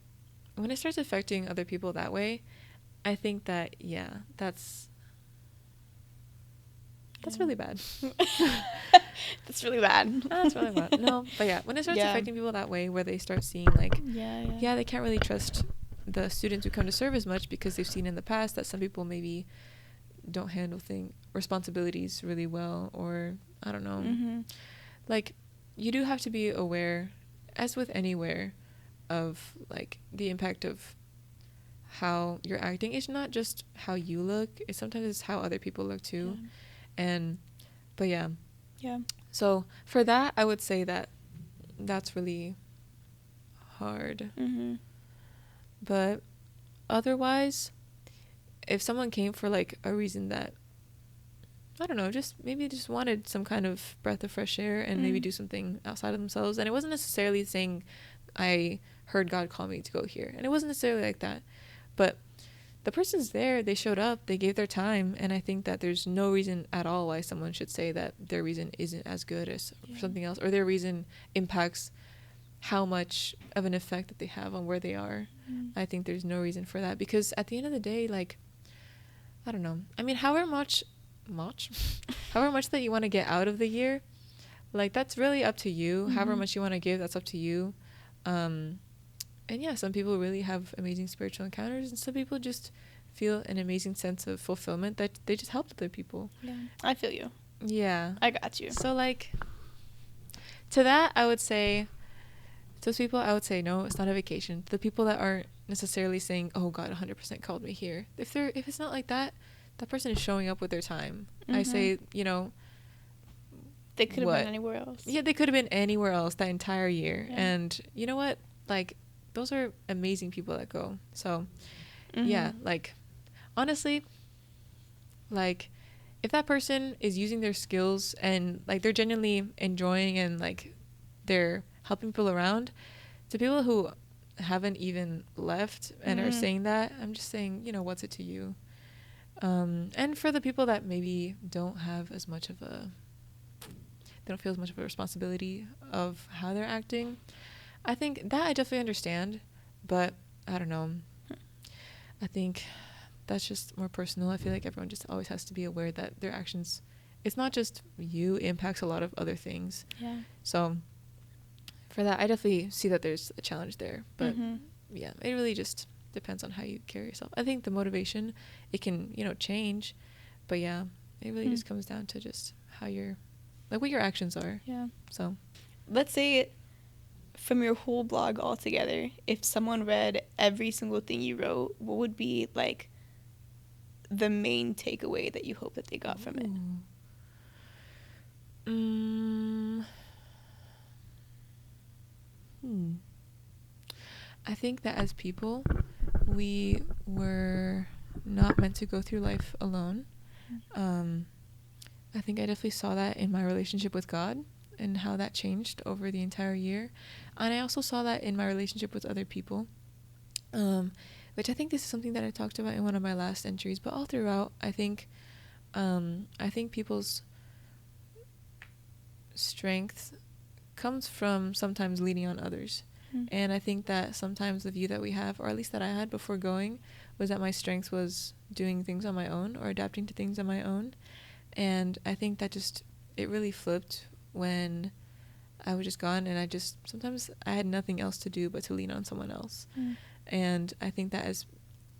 when it starts affecting other people that way, I think that that's really bad. That's really bad. That's really bad. No, but yeah, when it starts affecting people that way, where they start seeing like they can't really trust the students who come to serve as much because they've seen in the past that some people maybe don't handle responsibilities really well, or I don't know. Like, you do have to be aware, as with anywhere, of like the impact of how you're acting. It's not just how you look, it's sometimes how other people look too. But so for that, I would say that that's really hard. But otherwise, if someone came for like a reason that, I don't know, just maybe just wanted some kind of breath of fresh air and maybe do something outside of themselves, and it wasn't necessarily saying I heard God call me to go here, and it wasn't necessarily like that, but the person's there, they showed up, they gave their time, and I think that there's no reason at all why someone should say that their reason isn't as good as something else, or their reason impacts how much of an effect that they have on where they are. I think there's no reason for that, because at the end of the day, like, I don't know, I mean, however much that you want to get out of the year, like, that's really up to you. However much you want to give, that's up to you. And yeah, some people really have amazing spiritual encounters, and some people just feel an amazing sense of fulfillment that they just helped other people. I feel you. I got you. So like, to that, I would say, to those people, I would say no, it's not a vacation. The people that aren't necessarily saying, oh, God 100% called me here, if it's not like that, that person is showing up with their time. I say, you know, they could have been anywhere else. Yeah, they could have been anywhere else that entire year. And you know what, like, those are amazing people that go. So yeah, like, honestly, like, if that person is using their skills and like they're genuinely enjoying and like they're helping people around, to people who haven't even left and are saying that, I'm just saying, you know, what's it to you? And for the people that maybe don't have as much of a, they don't feel as much of a responsibility of how they're acting, I think that I definitely understand, but I don't know. I think that's just more personal. I feel like everyone just always has to be aware that their actions, it's not just you, it impacts a lot of other things. So for that, I definitely see that there's a challenge there, but yeah, it really just depends on how you carry yourself. I think the motivation, it can, you know, change, but yeah, it really just comes down to just how you're, like, what your actions are. So let's say from your whole blog altogether, if someone read every single thing you wrote, what would be like the main takeaway that you hope that they got from it? I think that as people, we were not meant to go through life alone. I think I definitely saw that in my relationship with God and how that changed over the entire year. And I also saw that in my relationship with other people, which I think this is something that I talked about in one of my last entries, but all throughout, I think people's strength comes from sometimes leaning on others. And I think that sometimes the view that we have, or at least that I had before going, was that my strength was doing things on my own or adapting to things on my own. And I think that it really flipped when I was just gone, and sometimes I had nothing else to do but to lean on someone else. And I think that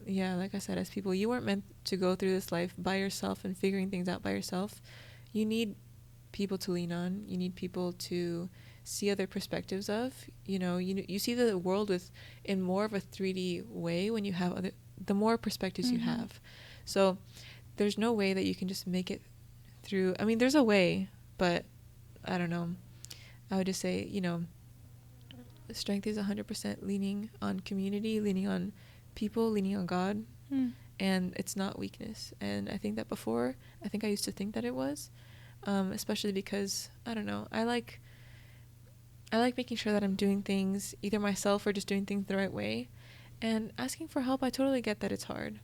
like I said, as people, you weren't meant to go through this life by yourself and figuring things out by yourself. You need people to lean on. You need people to see other perspectives of. You know, you see the world in more of a 3D way when you have the more perspectives you have. So there's no way that you can just make it through. I mean, there's a way, but I don't know. I would just say, you know, strength is 100% leaning on community, leaning on people, leaning on God. And it's not weakness. And I think that before, I used to think that it was. especially because I don't know, I like making sure that I'm doing things either myself or just doing things the right way. And asking for help, I totally get that it's hard.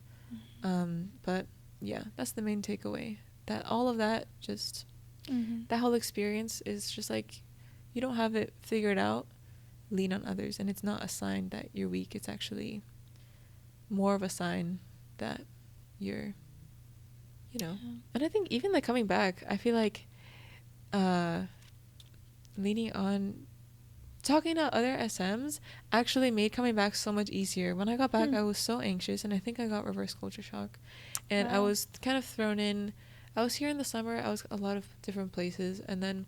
But yeah, that's the main takeaway. That all of that, just that whole experience is just like, you don't have it figured out, lean on others. And it's not a sign that you're weak. It's actually more of a sign that you're, you know. Yeah. And I think even like coming back, I feel like leaning on, talking to other SMs actually made coming back so much easier. When I got back, I was so anxious, and I think I got reverse culture shock. And I was kind of thrown in. I was here in the summer. I was a lot of different places, and then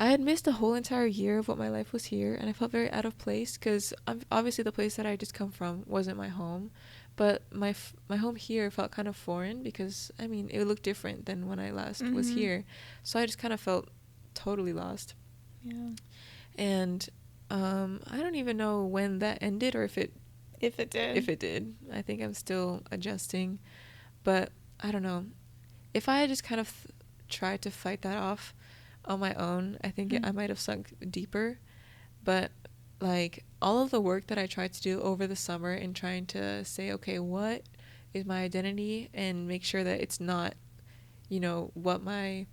I had missed a whole entire year of what my life was here, and I felt very out of place because obviously the place that I just come from wasn't my home, but my home here felt kind of foreign because, I mean, it looked different than when I last was here. So I just kind of felt totally lost. Yeah. And I don't even know when that ended or if it did. I think I'm still adjusting, but I don't know. If I had just kind of tried to fight that off on my own, I think I might have sunk deeper. But like all of the work that I tried to do over the summer in trying to say, okay, what is my identity, and make sure that it's not, you know, what my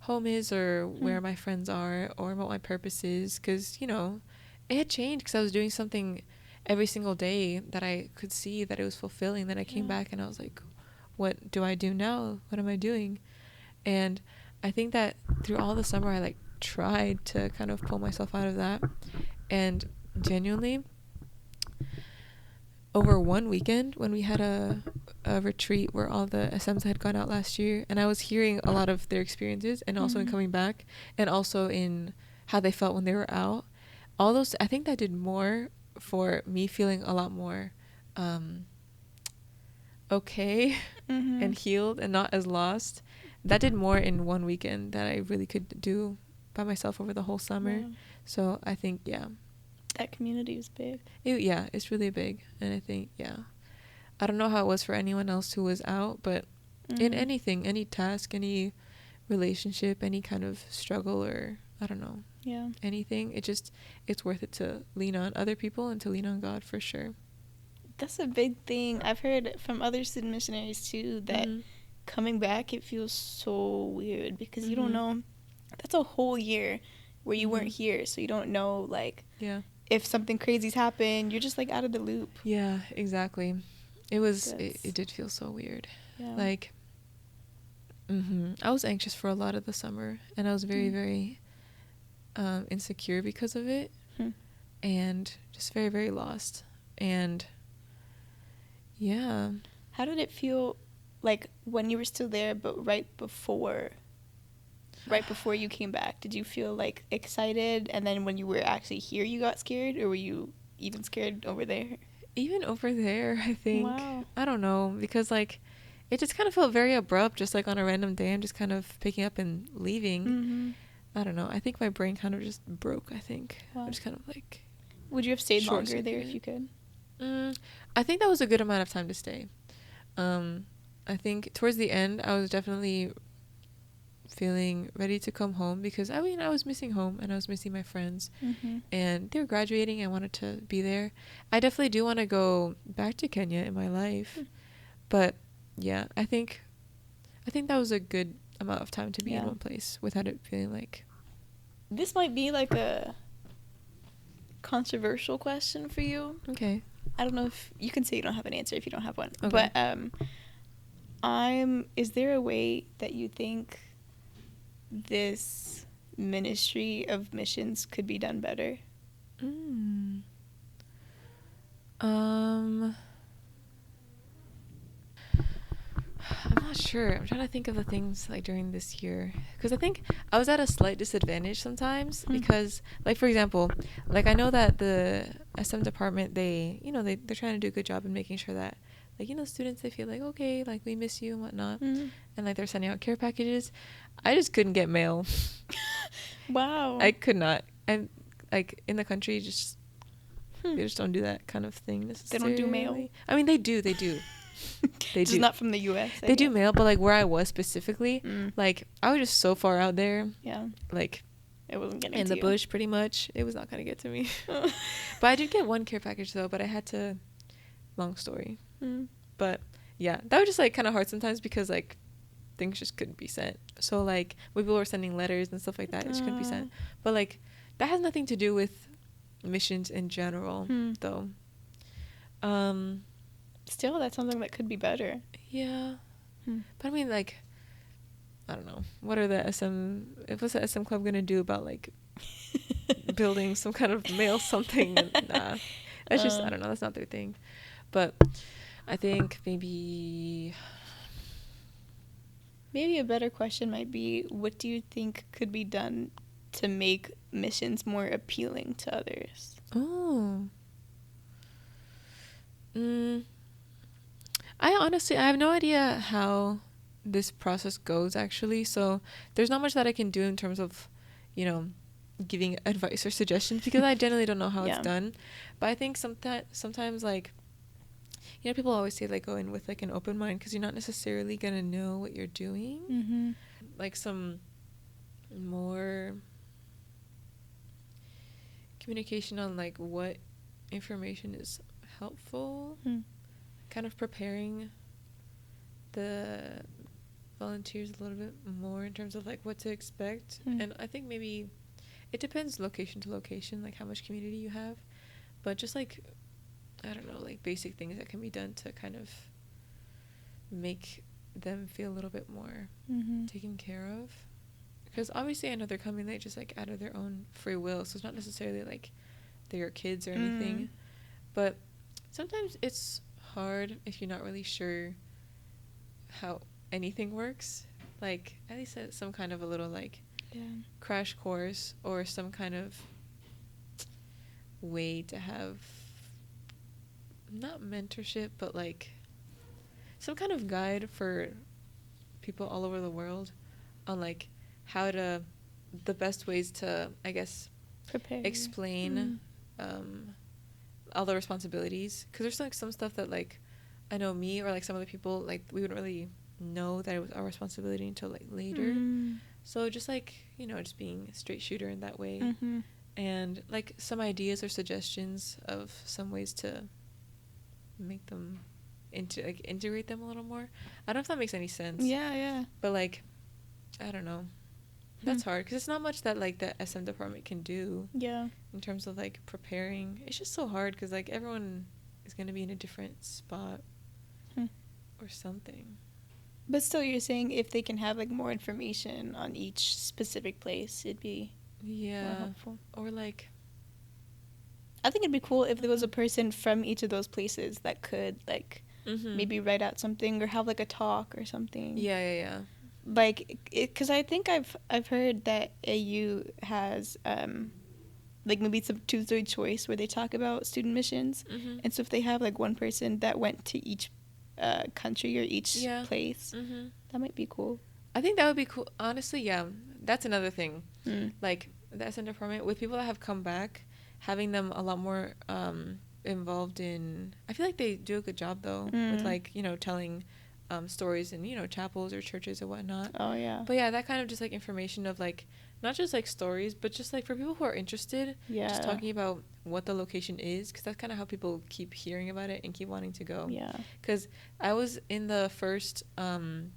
home is or where my friends are or what my purpose is, because, you know, it had changed because I was doing something every single day that I could see that it was fulfilling. Then I came back and I was like, what do I do now? What am I doing? And I think that through all the summer I like tried to kind of pull myself out of that, and genuinely over one weekend when we had a retreat where all the SMs had gone out last year, and I was hearing a lot of their experiences, and also in coming back, and also in how they felt when they were out, all those, I think that did more for me feeling a lot more okay and healed and not as lost. That did more in one weekend that I really could do by myself over the whole summer. Wow. So I think, yeah, that community was big. It's really big. And I think, I don't know how it was for anyone else who was out, but in anything, any task, any relationship, any kind of struggle, or I don't know, anything, it's worth it to lean on other people and to lean on God for sure. That's a big thing. I've heard from other student missionaries too that coming back, it feels so weird because you don't know. That's a whole year where you weren't here, so you don't know, like, if something crazy's happened, you're just like out of the loop. Yeah, exactly. It did feel so weird. Like, I was anxious for a lot of the summer, and I was very very insecure because of it, and just very very lost. And how did it feel, like, when you were still there, but right before you came back? Did you feel like excited, and then when you were actually here you got scared, or were you even scared over there? Even over there, I think. Wow. I don't know, because like it just kind of felt very abrupt, just like on a random day I'm just kind of picking up and leaving. I don't know, I think my brain kind of just broke. I think I just kind of like, would you have stayed longer there if you could? I think that was a good amount of time to stay. I think towards the end I was definitely feeling ready to come home, because I mean I was missing home and I was missing my friends, and they were graduating. I wanted to be there. I definitely do want to go back to Kenya in my life, but I think that was a good amount of time to be in one place without it feeling like. This might be like a controversial question for you. Okay. I don't know if you can say you don't have an answer if you don't have one. Okay. But is there a way that you think this ministry of missions could be done better? I'm not sure. I'm trying to think of the things like during this year, because I think I was at a slight disadvantage sometimes, because like, for example, like I know that the SM department, they're trying to do a good job in making sure that, like, you know, students, they feel like, okay, like we miss you and whatnot, and like they're sending out care packages. I just couldn't get mail. Wow. I could not. And like in the country, they just don't do that kind of thing necessarily. They don't do mail? I mean, they do. They Just do not from the US. they do mail, but like where I was specifically, like I was just so far out there. Yeah. Like It wasn't getting in to the you. bush, pretty much. It was not gonna get to me. But I did get one care package though, but I had to, long story. But yeah, that was just like kind of hard sometimes because like things just couldn't be sent. So like when people were sending letters and stuff like that, it just couldn't be sent. But like that has nothing to do with missions in general though. Still, that's something that could be better. Yeah. But I mean, like, I don't know. What's the SM Club gonna do about like building some kind of mail something? Nah, that's just, I don't know. That's not their thing. But I think maybe a better question might be, what do you think could be done to make missions more appealing to others? Oh. I have no idea how this process goes actually. So there's not much that I can do in terms of, you know, giving advice or suggestions because I generally don't know how it's done. But I think sometimes like, you know, people always say like go in with like an open mind because you're not necessarily gonna know what you're doing. Like some more communication on like what information is helpful, kind of preparing the volunteers a little bit more in terms of like what to expect. And I think maybe it depends location to location, like how much community you have, but just like, I don't know, like basic things that can be done to kind of make them feel a little bit more taken care of. Because obviously I know they're coming, they just like out of their own free will, so it's not necessarily like they're your kids or anything. But sometimes it's hard if you're not really sure how anything works. Like at least some kind of a little like crash course or some kind of way to have not mentorship but like some kind of guide for people all over the world on like how to, the best ways to, I guess, prepare, explain all the responsibilities, because there's like some stuff that like I know me or like some other people, like we wouldn't really know that it was our responsibility until like later. So just like, you know, just being a straight shooter in that way, and like some ideas or suggestions of some ways to make them integrate them a little more. I don't know if that makes any sense. Yeah. But like, I don't know. That's hard because it's not much that like the SM department can do. Yeah. In terms of like preparing, it's just so hard because like everyone is gonna be in a different spot or something. But still, you're saying if they can have like more information on each specific place, it'd be more helpful. Or like, I think it'd be cool if there was a person from each of those places that could like maybe write out something or have like a talk or something. Yeah. Like, because I think I've heard that AU has like maybe it's a Tuesday choice where they talk about student missions, and so if they have like one person that went to each country or each place, that might be cool. I think that would be cool. Honestly, yeah, that's another thing. Like the SM department with people that have come back, having them a lot more involved in. I feel like they do a good job though with like, you know, telling stories in, you know, chapels or churches or whatnot. Oh yeah. But yeah, that kind of just like information of like not just like stories, but just like for people who are interested, just talking about what the location is, because that's kind of how people keep hearing about it and keep wanting to go. Yeah. Because I was the first person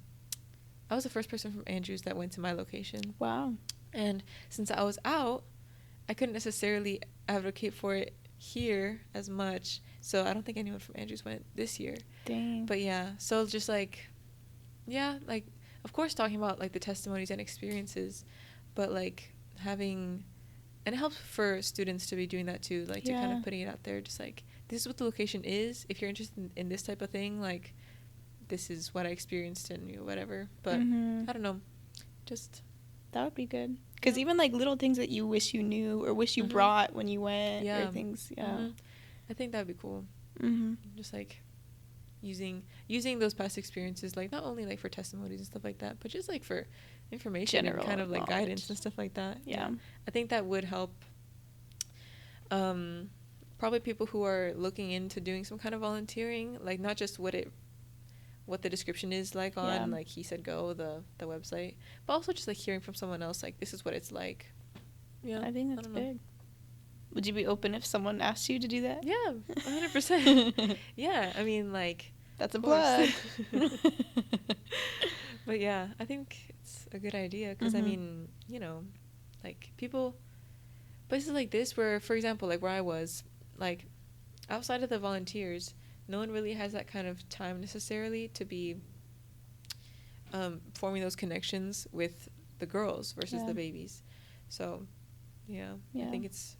from Andrews that went to my location. Wow. And since I was out, I couldn't necessarily advocate for it here as much, so I don't think anyone from Andrews went this year. Dang. But yeah, so just like, yeah, like of course talking about like the testimonies and experiences, but like having, and it helps for students to be doing that too, like to kind of putting it out there, just like this is what the location is. If you're interested in this type of thing, like this is what I experienced and whatever. But I don't know, just that would be good. Because even like little things that you wish you knew or wish you brought when you went, or things, I think that would be cool. Just like using those past experiences, like not only like for testimonies and stuff like that, but just like for information and kind of like guidance and stuff like that. Yeah. I think that would help probably people who are looking into doing some kind of volunteering, like not just what it what the description is like on like He Said Go, the website, but also just like hearing from someone else like this is what it's like. Yeah, I think that's big. Would you be open if someone asked you to do that? Yeah, 100%. Yeah, I mean, like, that's a plug. But yeah, I think it's a good idea because I mean, you know, like places like this where, for example, like where I was, like outside of the volunteers, no one really has that kind of time necessarily to be forming those connections with the girls versus the babies. So yeah, I think it's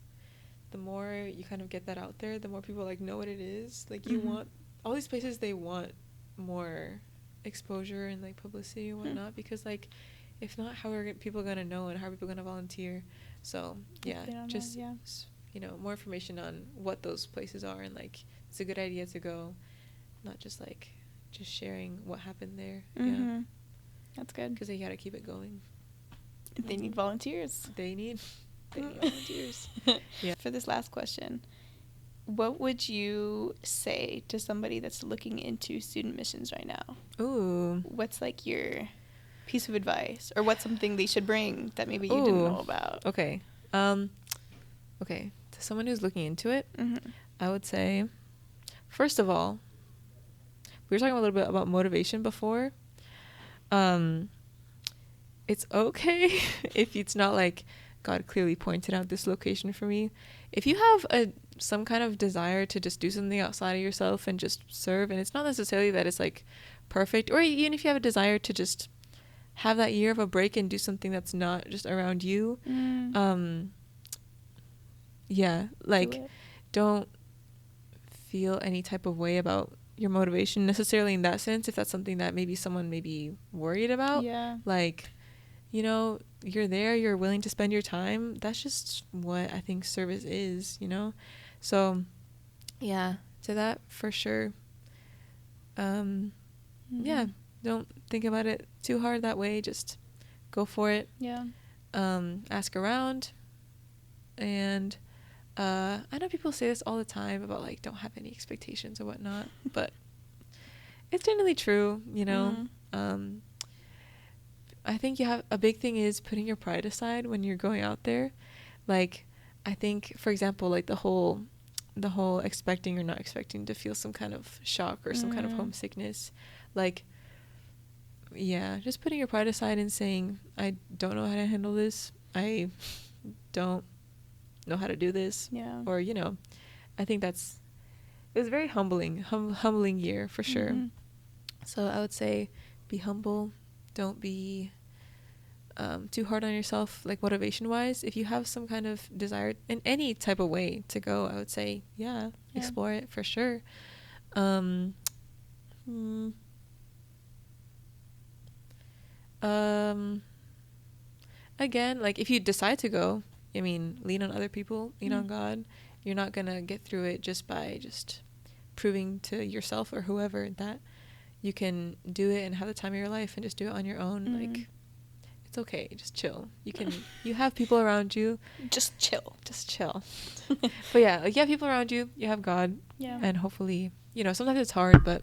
the more you kind of get that out there, the more people like know what it is. Like you want all these places, they want more exposure and like publicity and whatnot because like if not, how are people gonna know and how are people gonna volunteer? So yeah, just you know, more information on what those places are and like it's a good idea to go, not just like just sharing what happened there. Yeah, that's good because they gotta keep it going. They need volunteers. They need volunteers. Yeah. For this last question, what would you say to somebody that's looking into student missions right now? Ooh. What's like your piece of advice, or what's something they should bring that maybe you didn't know about? Okay. Okay. To someone who's looking into it, I would say, first of all, we were talking a little bit about motivation before. It's okay if it's not like God clearly pointed out this location for me. If you have some kind of desire to just do something outside of yourself and just serve, and it's not necessarily that it's like perfect, or even if you have a desire to just have that year of a break and do something that's not just around you, yeah, like don't feel any type of way about your motivation necessarily in that sense. If that's something that maybe someone may be worried about, like, you know, you're there, you're willing to spend your time. That's just what I think service is, you know? So, yeah, to that for sure. Yeah, don't think about it too hard that way. Just go for it. Yeah. Ask around. And I know people say this all the time about, like, don't have any expectations or whatnot. But it's generally true, you know? I think you have a big thing is putting your pride aside when you're going out there. Like, I think, for example, like the whole expecting or not expecting to feel some kind of shock or some kind of homesickness. Like, yeah, just putting your pride aside and saying, I don't know how to handle this. I don't know how to do this. Yeah. Or, you know, I think it was a very humbling year for sure. So I would say be humble. Don't be too hard on yourself, like motivation wise. If you have some kind of desire in any type of way to go, I would say, yeah. Explore it for sure. Again, like if you decide to go, I mean, lean on other people, lean on God. You're not gonna get through it just by just proving to yourself or whoever that you can do it and have the time of your life and just do it on your own. Like, it's okay, just chill. You have people around you, just chill. But yeah, like you have people around you, you have God, and hopefully, you know, sometimes it's hard, but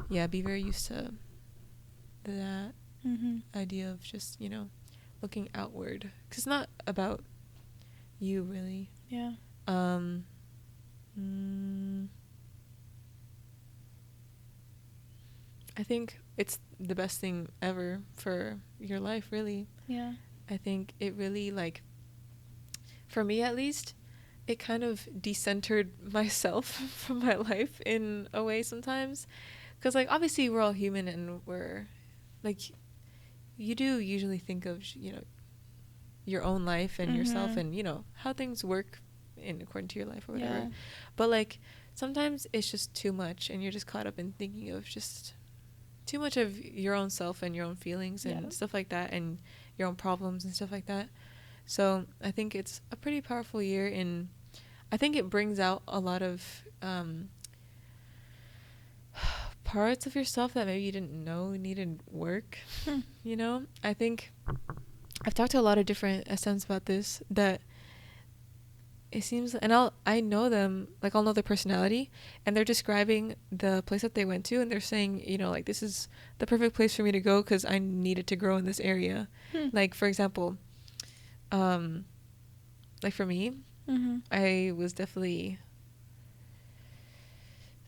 yeah, be very used to that idea of just, you know, looking outward, because it's not about you really. I think it's the best thing ever for your life, really. I think it really, like, for me at least, it kind of decentered myself from my life in a way sometimes. Because, like, obviously we're all human and we're, like, you do usually think of, you know, your own life and yourself and, you know, how things work according to your life or whatever. But, like, sometimes it's just too much and you're just caught up in thinking of just too much of your own self and your own feelings and stuff like that and your own problems and stuff like that. So I think it's a pretty powerful year, and I think it brings out a lot of parts of yourself that maybe you didn't know needed work. You know, I think I've talked to a lot of different SMs about this, that it seems, and I know them, like I'll know their personality, and they're describing the place that they went to, and they're saying, you know, like, this is the perfect place for me to go because I needed to grow in this area. Like, for example, like for me, I was definitely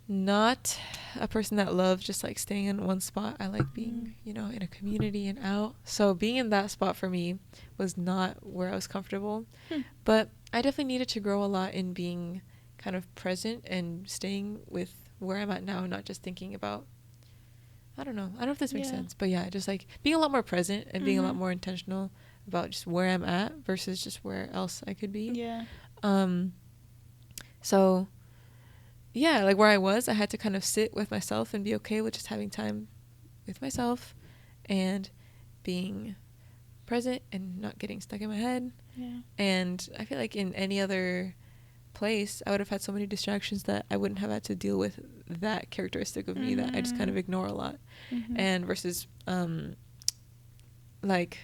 not a person that loved just like staying in one spot. I like being, you know, in a community and out. So being in that spot for me was not where I was comfortable. But I definitely needed to grow a lot in being kind of present and staying with where I'm at now, not just thinking about, I don't know if this makes sense, but yeah, just like being a lot more present and being a lot more intentional about just where I'm at versus just where else I could be. So yeah, like where I was, I had to kind of sit with myself and be okay with just having time with myself and being present and not getting stuck in my head. And I feel like in any other place, I would have had so many distractions that I wouldn't have had to deal with that characteristic of me that I just kind of ignore a lot. And versus like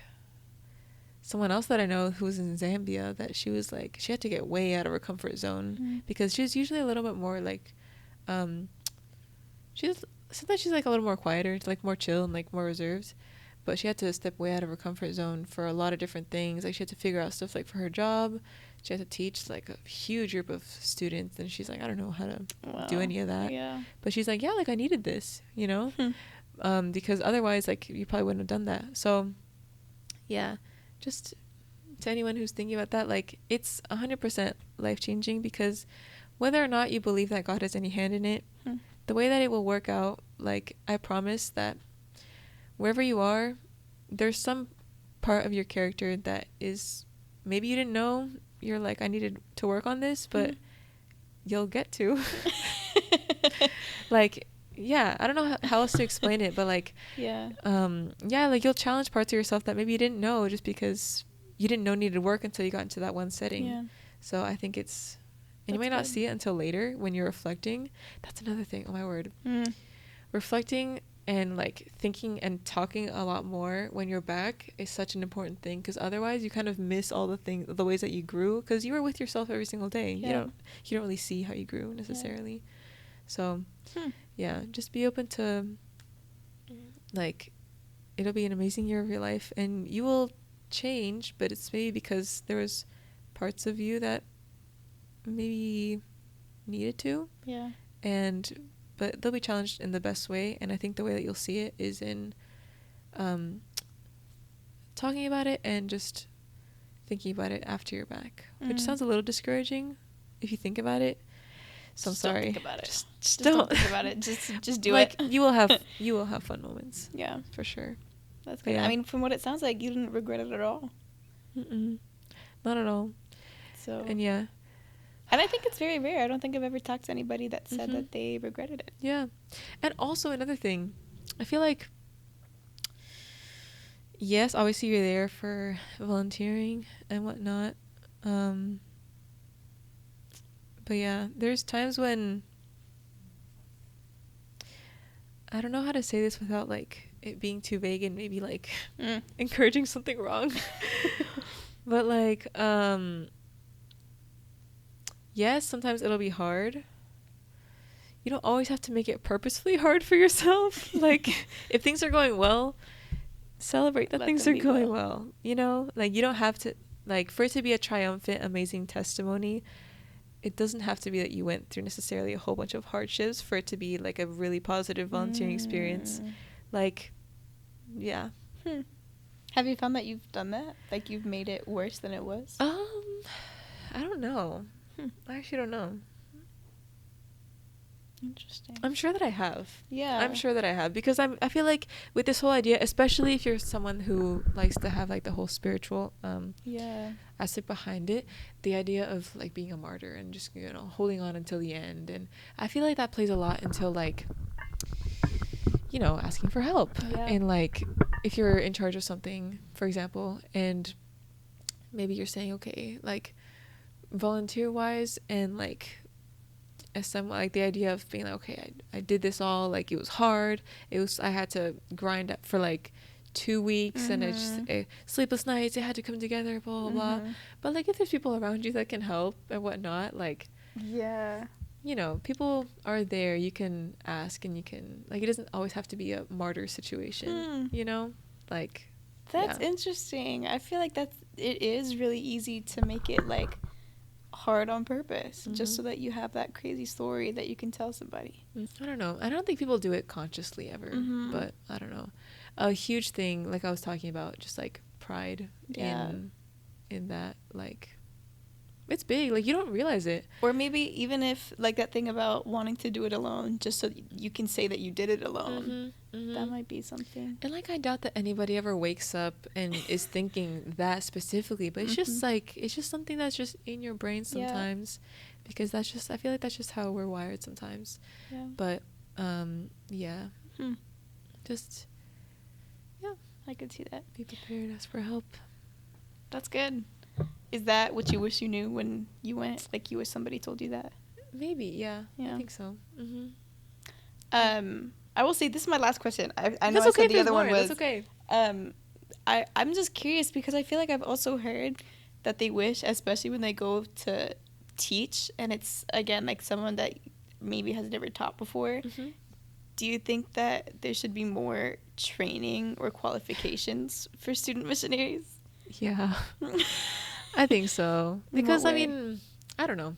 someone else that I know who was in Zambia, that she was like, she had to get way out of her comfort zone because she was usually a little bit more like, sometimes she's like a little more quieter, like more chill and like more reserved, but she had to step way out of her comfort zone for a lot of different things. Like she had to figure out stuff like for her job. She had to teach like a huge group of students, and she's like, I don't know how to do any of that. But she's like, yeah, like I needed this, you know, because otherwise like you probably wouldn't have done that. So yeah, just to anyone who's thinking about that, like it's 100% life-changing, because whether or not you believe that God has any hand in it, the way that it will work out, like I promise that wherever you are, there's some part of your character that is, maybe you didn't know, you're like, I needed to work on this, but you'll get to. Like, yeah, I don't know how else to explain it, but like, yeah, like you'll challenge parts of yourself that maybe you didn't know just because you didn't know needed work until you got into that one setting. So I think it's, and you might not see it until later when you're reflecting. That's another thing. Oh my word. Reflecting and like thinking and talking a lot more when you're back is such an important thing, because otherwise you kind of miss all the ways that you grew, because you were with yourself every single day. You don't really see how you grew necessarily. So yeah, just be open to, like, it'll be an amazing year of your life and you will change, but it's maybe because there was parts of you that maybe needed to, but they'll be challenged in the best way. And I think the way that you'll see it is in talking about it and just thinking about it after you're back, which sounds a little discouraging if you think about it. So I'm sorry. Don't think about it. Just don't think about it. Just do like, it. You will have fun moments. Yeah, for sure. That's good. Yeah. I mean, from what it sounds like, you didn't regret it at all. Not at all. So. And yeah. And I think it's very rare. I don't think I've ever talked to anybody that said that they regretted it. Yeah. And also another thing, I feel like, yes, obviously you're there for volunteering and whatnot. But yeah, there's times when, I don't know how to say this without like it being too vague and maybe like encouraging something wrong. But like, yes, sometimes it'll be hard. You don't always have to make it purposefully hard for yourself. Like, if things are going well, celebrate that things are going well. You know, like you don't have to, like, for it to be a triumphant, amazing testimony, it doesn't have to be that you went through necessarily a whole bunch of hardships for it to be like a really positive volunteering experience. Like, yeah. Have you found that you've done that? Like you've made it worse than it was? I don't know. I actually don't know. Interesting. I'm sure that I have. Yeah. I'm sure that I have, because I feel like with this whole idea, especially if you're someone who likes to have like the whole spiritual aspect behind it, the idea of like being a martyr and just, you know, holding on until the end, and I feel like that plays a lot into like, you know, asking for help. And like if you're in charge of something, for example, and maybe you're saying, okay, like volunteer wise, and like as some, like the idea of being like, okay, I did this all, like it was hard, I had to grind up for like 2 weeks and it's just sleepless nights, they had to come together, blah blah blah. But like if there's people around you that can help and whatnot, like you know, people are there, you can ask and you can, like, it doesn't always have to be a martyr situation, you know, like that's interesting. I feel like it is really easy to make it like hard on purpose, just so that you have that crazy story that you can tell somebody. I don't know, I don't think people do it consciously ever, but I don't know, a huge thing, like I was talking about, just like pride in that, like it's big, like you don't realize it. Or maybe even if like that thing about wanting to do it alone, just so you can say that you did it alone, that might be something. And like I doubt that anybody ever wakes up and is thinking that specifically, but it's just like, it's just something that's just in your brain sometimes, because that's just, I feel like that's just how we're wired sometimes. But just I could see that. be prepared, ask for help. That's good. Is that what you wish you knew when you went? Like you wish somebody told you that? Maybe, I think so. I will say this is my last question. I know That's I okay, said the other one was. That's okay. I'm just curious because I feel like I've also heard that they wish, especially when they go to teach, and it's again like someone that maybe has never taught before. Do you think that there should be more training or qualifications for student missionaries? Yeah. I think so, because I mean, I don't know,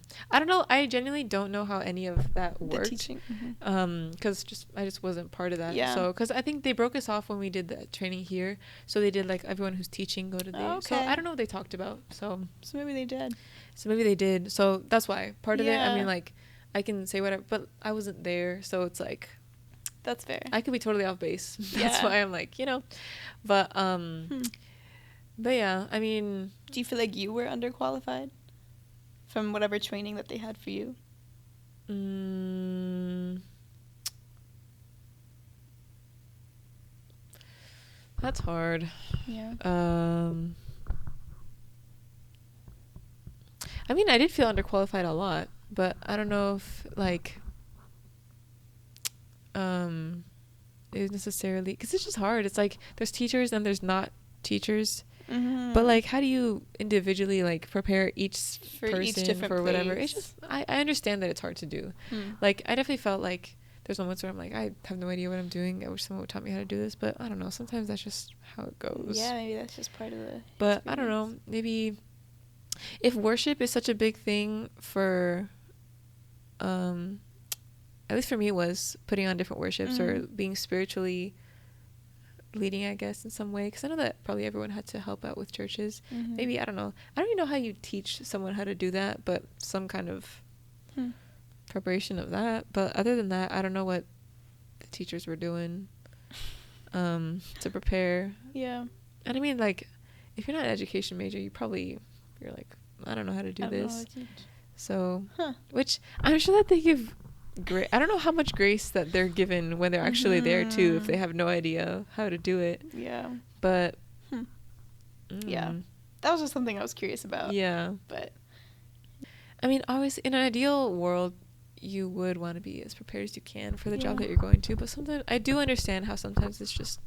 I genuinely don't know how any of that worked, the teaching. because I just wasn't part of that. Yeah. So because I think they broke us off when we did the training here, so they did like everyone who's teaching go to the so I don't know what they talked about, so maybe they did. So that's why part of it, I mean, like I can say whatever, but I wasn't there, so it's like that's fair, I could be totally off base. That's why I'm like, you know, but but yeah, I mean, do you feel like you were underqualified from whatever training that they had for you? That's hard. Yeah. I mean, I did feel underqualified a lot, but I don't know if like it was necessarily, because it's just hard. It's like there's teachers and there's not teachers. But like, how do you individually like prepare each person for whatever? It's just, I understand that it's hard to do. Like I definitely felt like there's moments where I'm like, I have no idea what I'm doing, I wish someone would taught me how to do this, but I don't know, sometimes that's just how it goes. Yeah, maybe that's just part of the but experience. I don't know, maybe if worship is such a big thing for at least for me, it was putting on different worships or being spiritually leading, I guess, in some way, because I know that probably everyone had to help out with churches. Maybe, I don't know, I don't even know how you teach someone how to do that, but some kind of preparation of that. But other than that, I don't know what the teachers were doing to prepare. And I mean, like, if you're not an education major, you're like, I don't know how to do this. So which I'm sure that they give I don't know how much grace that they're given when they're actually there too, if they have no idea how to do it. But that was just something I was curious about. But I mean, always in an ideal world you would want to be as prepared as you can for the job that you're going to, but sometimes I do understand how sometimes it's just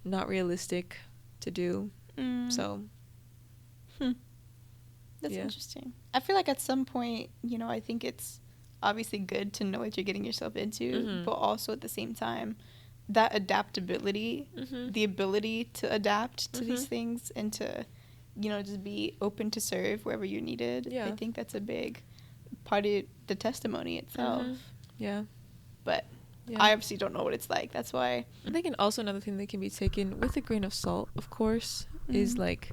not realistic to do. So that's interesting. I feel like at some point, you know, I think it's obviously good to know what you're getting yourself into, but also at the same time, that adaptability, the ability to adapt to these things and to, you know, just be open to serve wherever you're needed. I think that's a big part of the testimony itself. But I obviously don't know what it's like. That's why I think, and also another thing that can be taken with a grain of salt, of course, is like,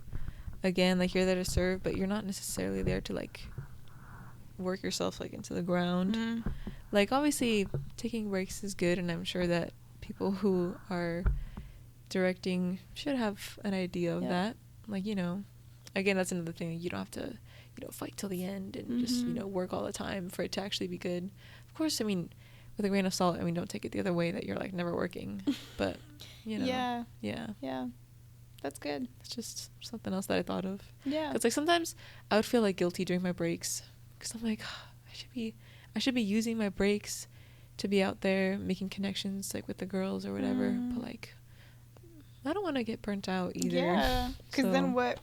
again, like you're there to serve, but you're not necessarily there to like work yourself like into the ground. Like obviously taking breaks is good, and I'm sure that people who are directing should have an idea of that. Like, you know, again, that's another thing, you don't have to, you know, fight till the end and just, you know, work all the time for it to actually be good. Of course, I mean, with a grain of salt, I mean, don't take it the other way that you're like never working, but you know. That's good. It's just something else that I thought of. Because like sometimes I would feel like guilty during my breaks, because I'm like, oh, I should be using my breaks to be out there making connections like with the girls or whatever. But like, I don't want to get burnt out either. Yeah, because So, then what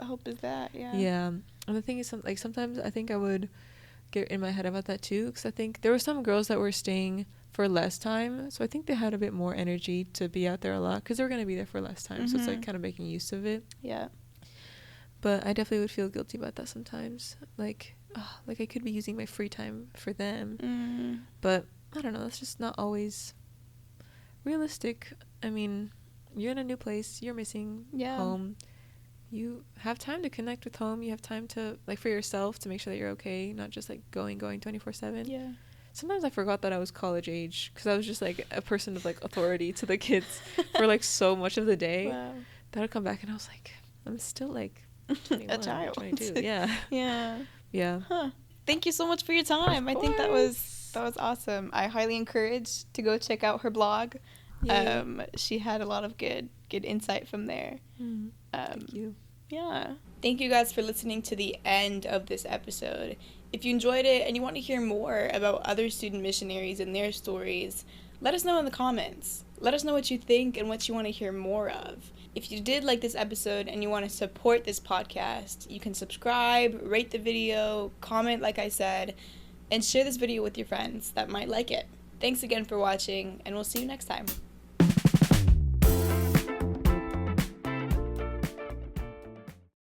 hope is that? Yeah. yeah. And the thing is, like, sometimes I think I would get in my head about that too, because I think there were some girls that were staying for less time, so I think they had a bit more energy to be out there a lot because they were going to be there for less time. So it's like kind of making use of it. Yeah. But I definitely would feel guilty about that sometimes, like I could be using my free time for them. But I don't know, that's just not always realistic. I mean, you're in a new place, you're missing home, you have time to connect with home, you have time to, like, for yourself to make sure that you're okay, not just like going 24/7. Yeah. Sometimes I forgot that I was college age because I was just like a person of like authority to the kids for like so much of the day. Wow. That I'd come back and I was like, I'm still like 21, a child. 22. Yeah. Yeah. Huh. Thank you so much for your time. I think that was awesome. I highly encourage to go check out her blog. She had a lot of good insight from there. Thank you. Yeah. Thank you guys for listening to the end of this episode. If you enjoyed it and you want to hear more about other student missionaries and their stories, let us know in the comments. Let us know what you think and what you want to hear more of. If you did like this episode and you want to support this podcast, you can subscribe, rate the video, comment like I said, and share this video with your friends that might like it. Thanks again for watching, and we'll see you next time.